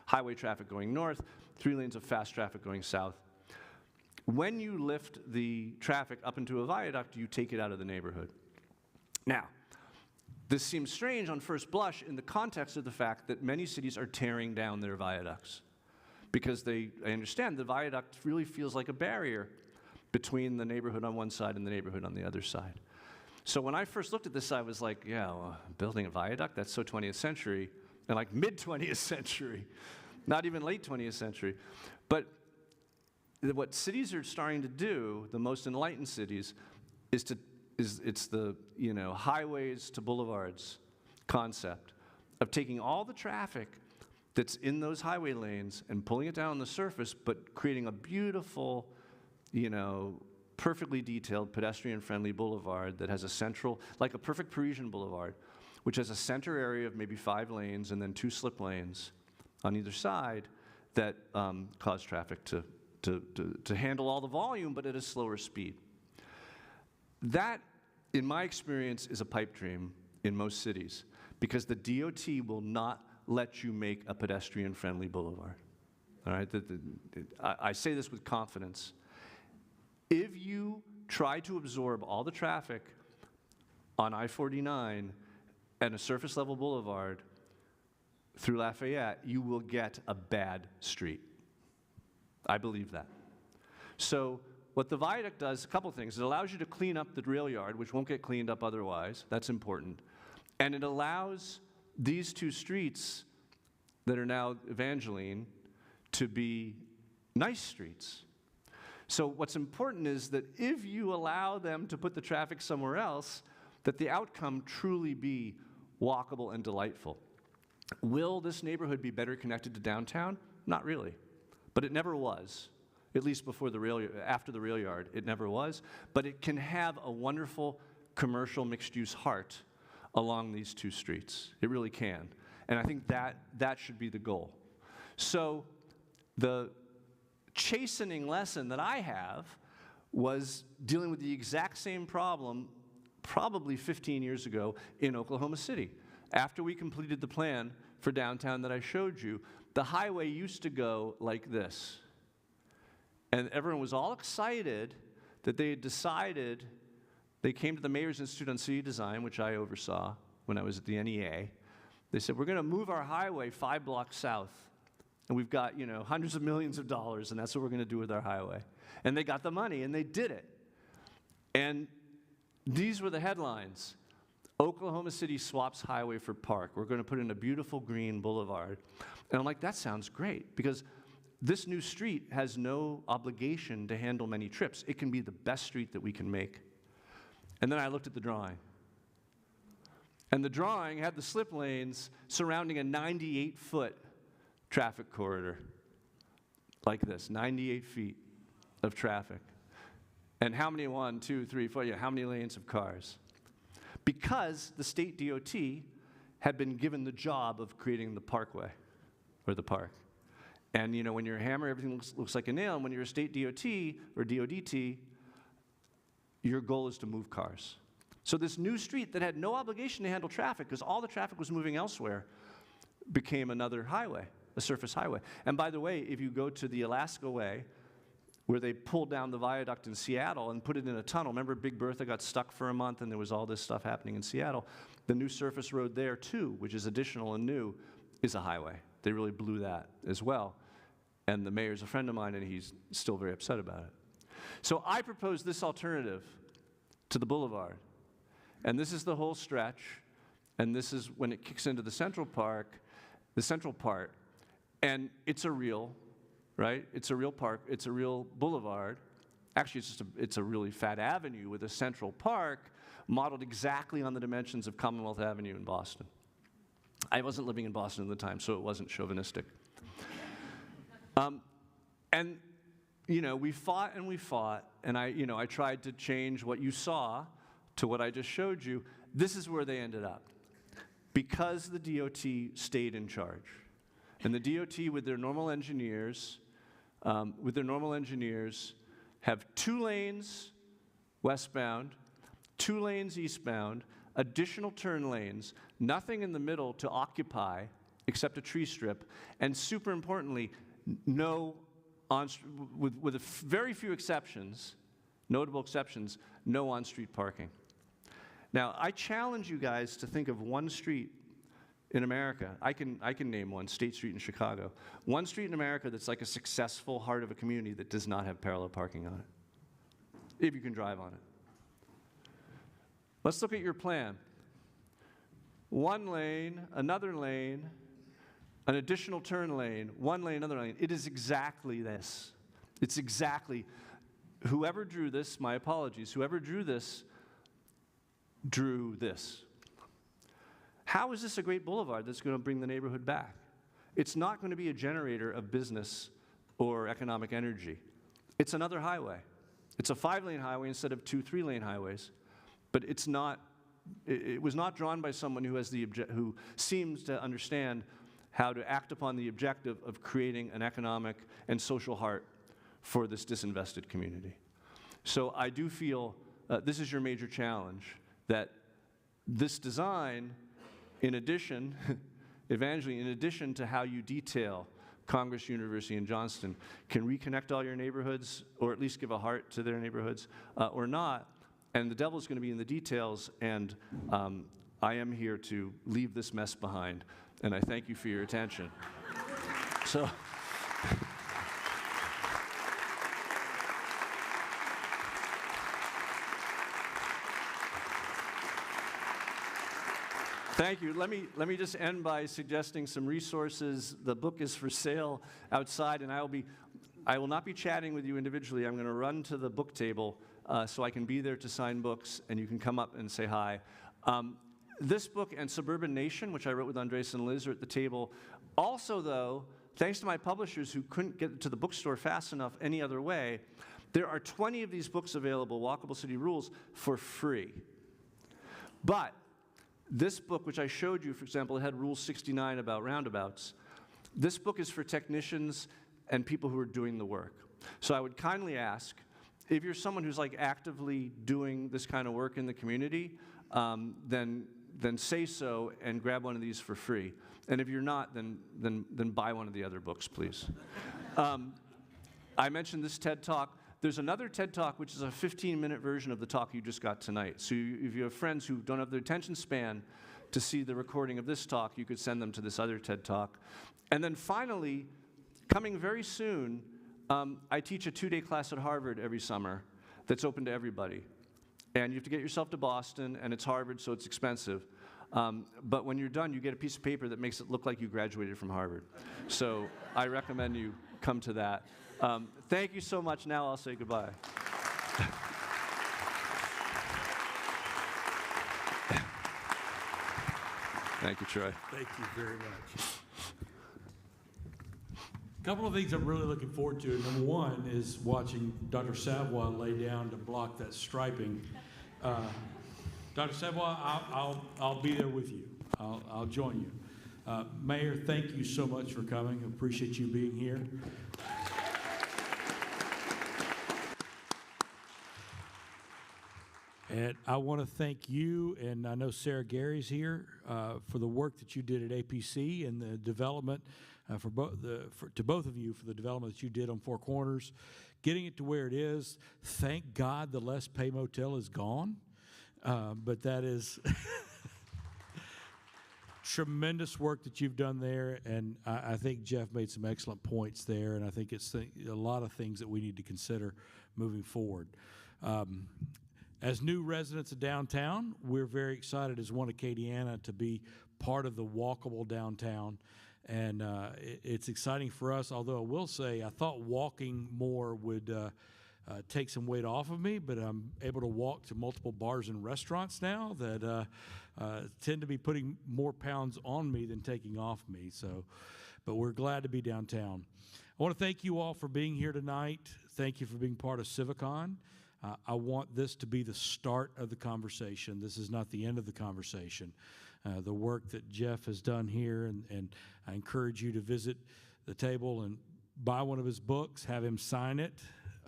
highway traffic going north, 3 lanes of fast traffic going south. When you lift the traffic up into a viaduct, you take it out of the neighborhood. Now, this seems strange on first blush in the context of the fact that many cities are tearing down their viaducts, because I understand the viaduct really feels like a barrier between the neighborhood on one side and the neighborhood on the other side. So when I first looked at this, I was like, yeah, well, building a viaduct, that's so 20th century, and like mid-20th century, not even late 20th century. But what cities are starting to do, the most enlightened cities, it's the highways to boulevards concept of taking all the traffic that's in those highway lanes and pulling it down on the surface, but creating a beautiful, perfectly detailed pedestrian-friendly boulevard that has a central, like a perfect Parisian boulevard, which has a center area of maybe 5 lanes and then 2 slip lanes on either side that cause traffic to handle all the volume, but at a slower speed. That, in my experience, is a pipe dream in most cities, because the DOT will not let you make a pedestrian-friendly boulevard. All right? I say this with confidence. If you try to absorb all the traffic on I-49 and a surface-level boulevard through Lafayette, you will get a bad street. I believe that. So what the viaduct does, a couple things. It allows you to clean up the rail yard, which won't get cleaned up otherwise. That's important. And it allows these 2 streets that are now Evangeline to be nice streets. So what's important is that if you allow them to put the traffic somewhere else, that the outcome truly be walkable and delightful. Will this neighborhood be better connected to downtown? Not really. But it never was. At least after the rail yard, it never was. But it can have a wonderful commercial mixed-use heart along these 2 streets. It really can. And I think that should be the goal. So the chastening lesson that I have was dealing with the exact same problem probably 15 years ago in Oklahoma City. After we completed the plan for downtown that I showed you, the highway used to go like this. And everyone was all excited that they had decided, they came to the Mayor's Institute on City Design, which I oversaw when I was at the NEA. They said, we're going to move our highway 5 blocks south. And we've got, hundreds of millions of dollars, and that's what we're going to do with our highway. And they got the money, and they did it. And these were the headlines. Oklahoma City swaps highway for park. We're going to put in a beautiful green boulevard. And I'm like, that sounds great, because this new street has no obligation to handle many trips. It can be the best street that we can make. And then I looked at the drawing. And the drawing had the slip lanes surrounding a 98-foot traffic corridor, like this, 98 feet of traffic. And how many, 1, 2, 3, 4, yeah, how many lanes of cars? Because the state DOT had been given the job of creating the parkway, or the park. And you know, when you're a hammer, everything looks like a nail, and when you're a state DOT, or DODT, your goal is to move cars. So this new street that had no obligation to handle traffic, because all the traffic was moving elsewhere, became another highway, a surface highway. And by the way, if you go to the Alaska Way, where they pulled down the viaduct in Seattle and put it in a tunnel. Remember Big Bertha got stuck for a month and there was all this stuff happening in Seattle? The new surface road there too, which is additional and new, is a highway. They really blew that as well. And the mayor's a friend of mine and he's still very upset about it. So I propose this alternative to the boulevard. And this is the whole stretch. And this is when it kicks into the central park, the central part. And it's a real, right? It's a real park, it's a real boulevard. Actually, it's a really fat avenue with a central park modeled exactly on the dimensions of Commonwealth Avenue in Boston. I wasn't living in Boston at the time, so it wasn't chauvinistic. And, you know, we fought, and I tried to change what you saw to what I just showed you. This is where they ended up. Because the DOT stayed in charge. And the DOT, with their normal engineers, have 2 lanes westbound, 2 lanes eastbound, additional turn lanes, nothing in the middle to occupy except a tree strip, and super importantly, with very few exceptions, notable exceptions, no on-street parking. Now, I challenge you guys to think of one street in America. I can name one, State Street in Chicago. One street in America that's like a successful heart of a community that does not have parallel parking on it, if you can drive on it. Let's look at your plan. 1 lane, another lane, an additional turn lane, 1 lane, another lane. It is exactly this. It's exactly, whoever drew this, my apologies, whoever drew this. How is this a great boulevard that's going to bring the neighborhood back? It's not going to be a generator of business or economic energy. It's another highway. It's a 5-lane highway instead of 2 3-lane highways. But it's not. It was not drawn by someone who seems to understand how to act upon the objective of creating an economic and social heart for this disinvested community. So I do feel this is your major challenge, that this design, in addition, Evangeline, in addition to how you detail Congress University in Johnston, can reconnect all your neighborhoods, or at least give a heart to their neighborhoods, or not. And the devil's going to be in the details, and I am here to leave this mess behind. And I thank you for your attention. So. Thank you. Let me just end by suggesting some resources. The book is for sale outside, and I will not be chatting with you individually. I'm going to run to the book table so I can be there to sign books, and you can come up and say hi. This book and Suburban Nation, which I wrote with Andres and Liz, are at the table. Also, though, thanks to my publishers who couldn't get to the bookstore fast enough any other way, there are 20 of these books available, Walkable City Rules, for free. But this book, which I showed you, for example, it had Rule 69 about roundabouts. This book is for technicians and people who are doing the work. So I would kindly ask, if you're someone who's like actively doing this kind of work in the community, then say so and grab one of these for free. And if you're not, then buy one of the other books, please. I mentioned this TED Talk. There's another TED Talk, which is a 15-minute version of the talk you just got tonight. So if you have friends who don't have the attention span to see the recording of this talk, you could send them to this other TED Talk. And then finally, coming very soon, I teach a 2-day class at Harvard every summer that's open to everybody. And you have to get yourself to Boston, and it's Harvard, so it's expensive. But when you're done, you get a piece of paper that makes it look like you graduated from Harvard. So I recommend you come to that. Thank you so much. Now I'll say goodbye. Thank you, Troy. Thank you very much. A couple of things I'm really looking forward to. Number one is watching Dr. Savoy lay down to block that striping. Dr. Savoy, I'll be there with you. I'll join you. Mayor, thank you so much for coming. Appreciate you being here. And I want to thank you, and I know Sarah Gary's here, for the work that you did at APC and the development to both of you for the development that you did on Four Corners, getting it to where it is. Thank God the Les Pay Motel is gone, but that is tremendous work that you've done there, and I think Jeff made some excellent points there, and I think it's a lot of things that we need to consider moving forward. As new residents of downtown, we're very excited as One Acadiana to be part of the walkable downtown. And it's exciting for us, although I will say I thought walking more would take some weight off of me, but I'm able to walk to multiple bars and restaurants now that tend to be putting more pounds on me than taking off me. So, but we're glad to be downtown. I want to thank you all for being here tonight. Thank you for being part of CivicCon. I want this to be the start of the conversation. This is not the end of the conversation. The work that Jeff has done here, and I encourage you to visit the table and buy one of his books, have him sign it,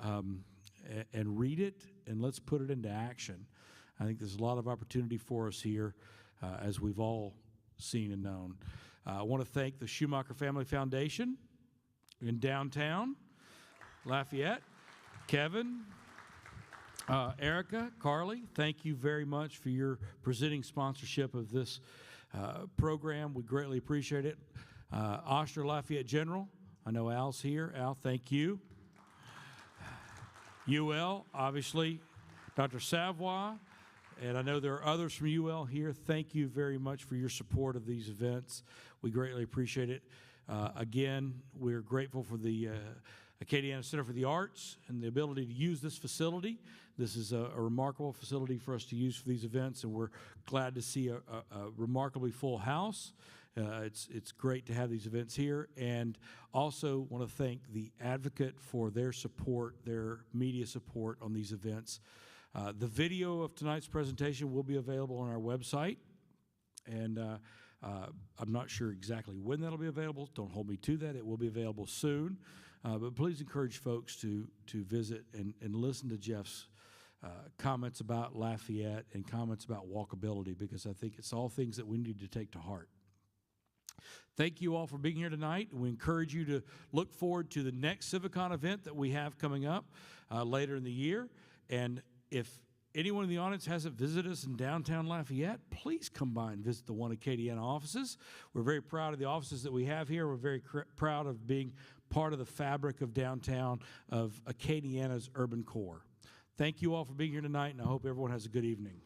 and read it, and let's put it into action. I think there's a lot of opportunity for us here, as we've all seen and known. I want to thank the Schumacher Family Foundation in downtown Lafayette, Kevin, Erica, Carly, thank you very much for your presenting sponsorship of this program. We greatly appreciate it. Oster Lafayette General, I know Al's here. Al, thank you. UL, obviously, Dr. Savoy, and I know there are others from UL here. Thank you very much for your support of these events. We greatly appreciate it. Again, we're grateful for the Acadiana Center for the Arts and the ability to use this facility. This is a remarkable facility for us to use for these events, and we're glad to see a remarkably full house. It's great to have these events here, and also want to thank the Advocate for their support, their media support on these events. The video of tonight's presentation will be available on our website, and I'm not sure exactly when that'll be available. Don't hold me to that. It will be available soon. But please encourage folks to visit and listen to Jeff's comments about Lafayette and comments about walkability, because I think it's all things that we need to take to heart. Thank you all for being here tonight. We encourage you to look forward to the next CivicCon event that we have coming up later in the year. And if anyone in the audience hasn't visited us in downtown Lafayette, please come by and visit the One Acadiana offices. We're very proud of the offices that we have here. We're very proud of being part of the fabric of downtown, of Acadiana's urban core. Thank you all for being here tonight, and I hope everyone has a good evening.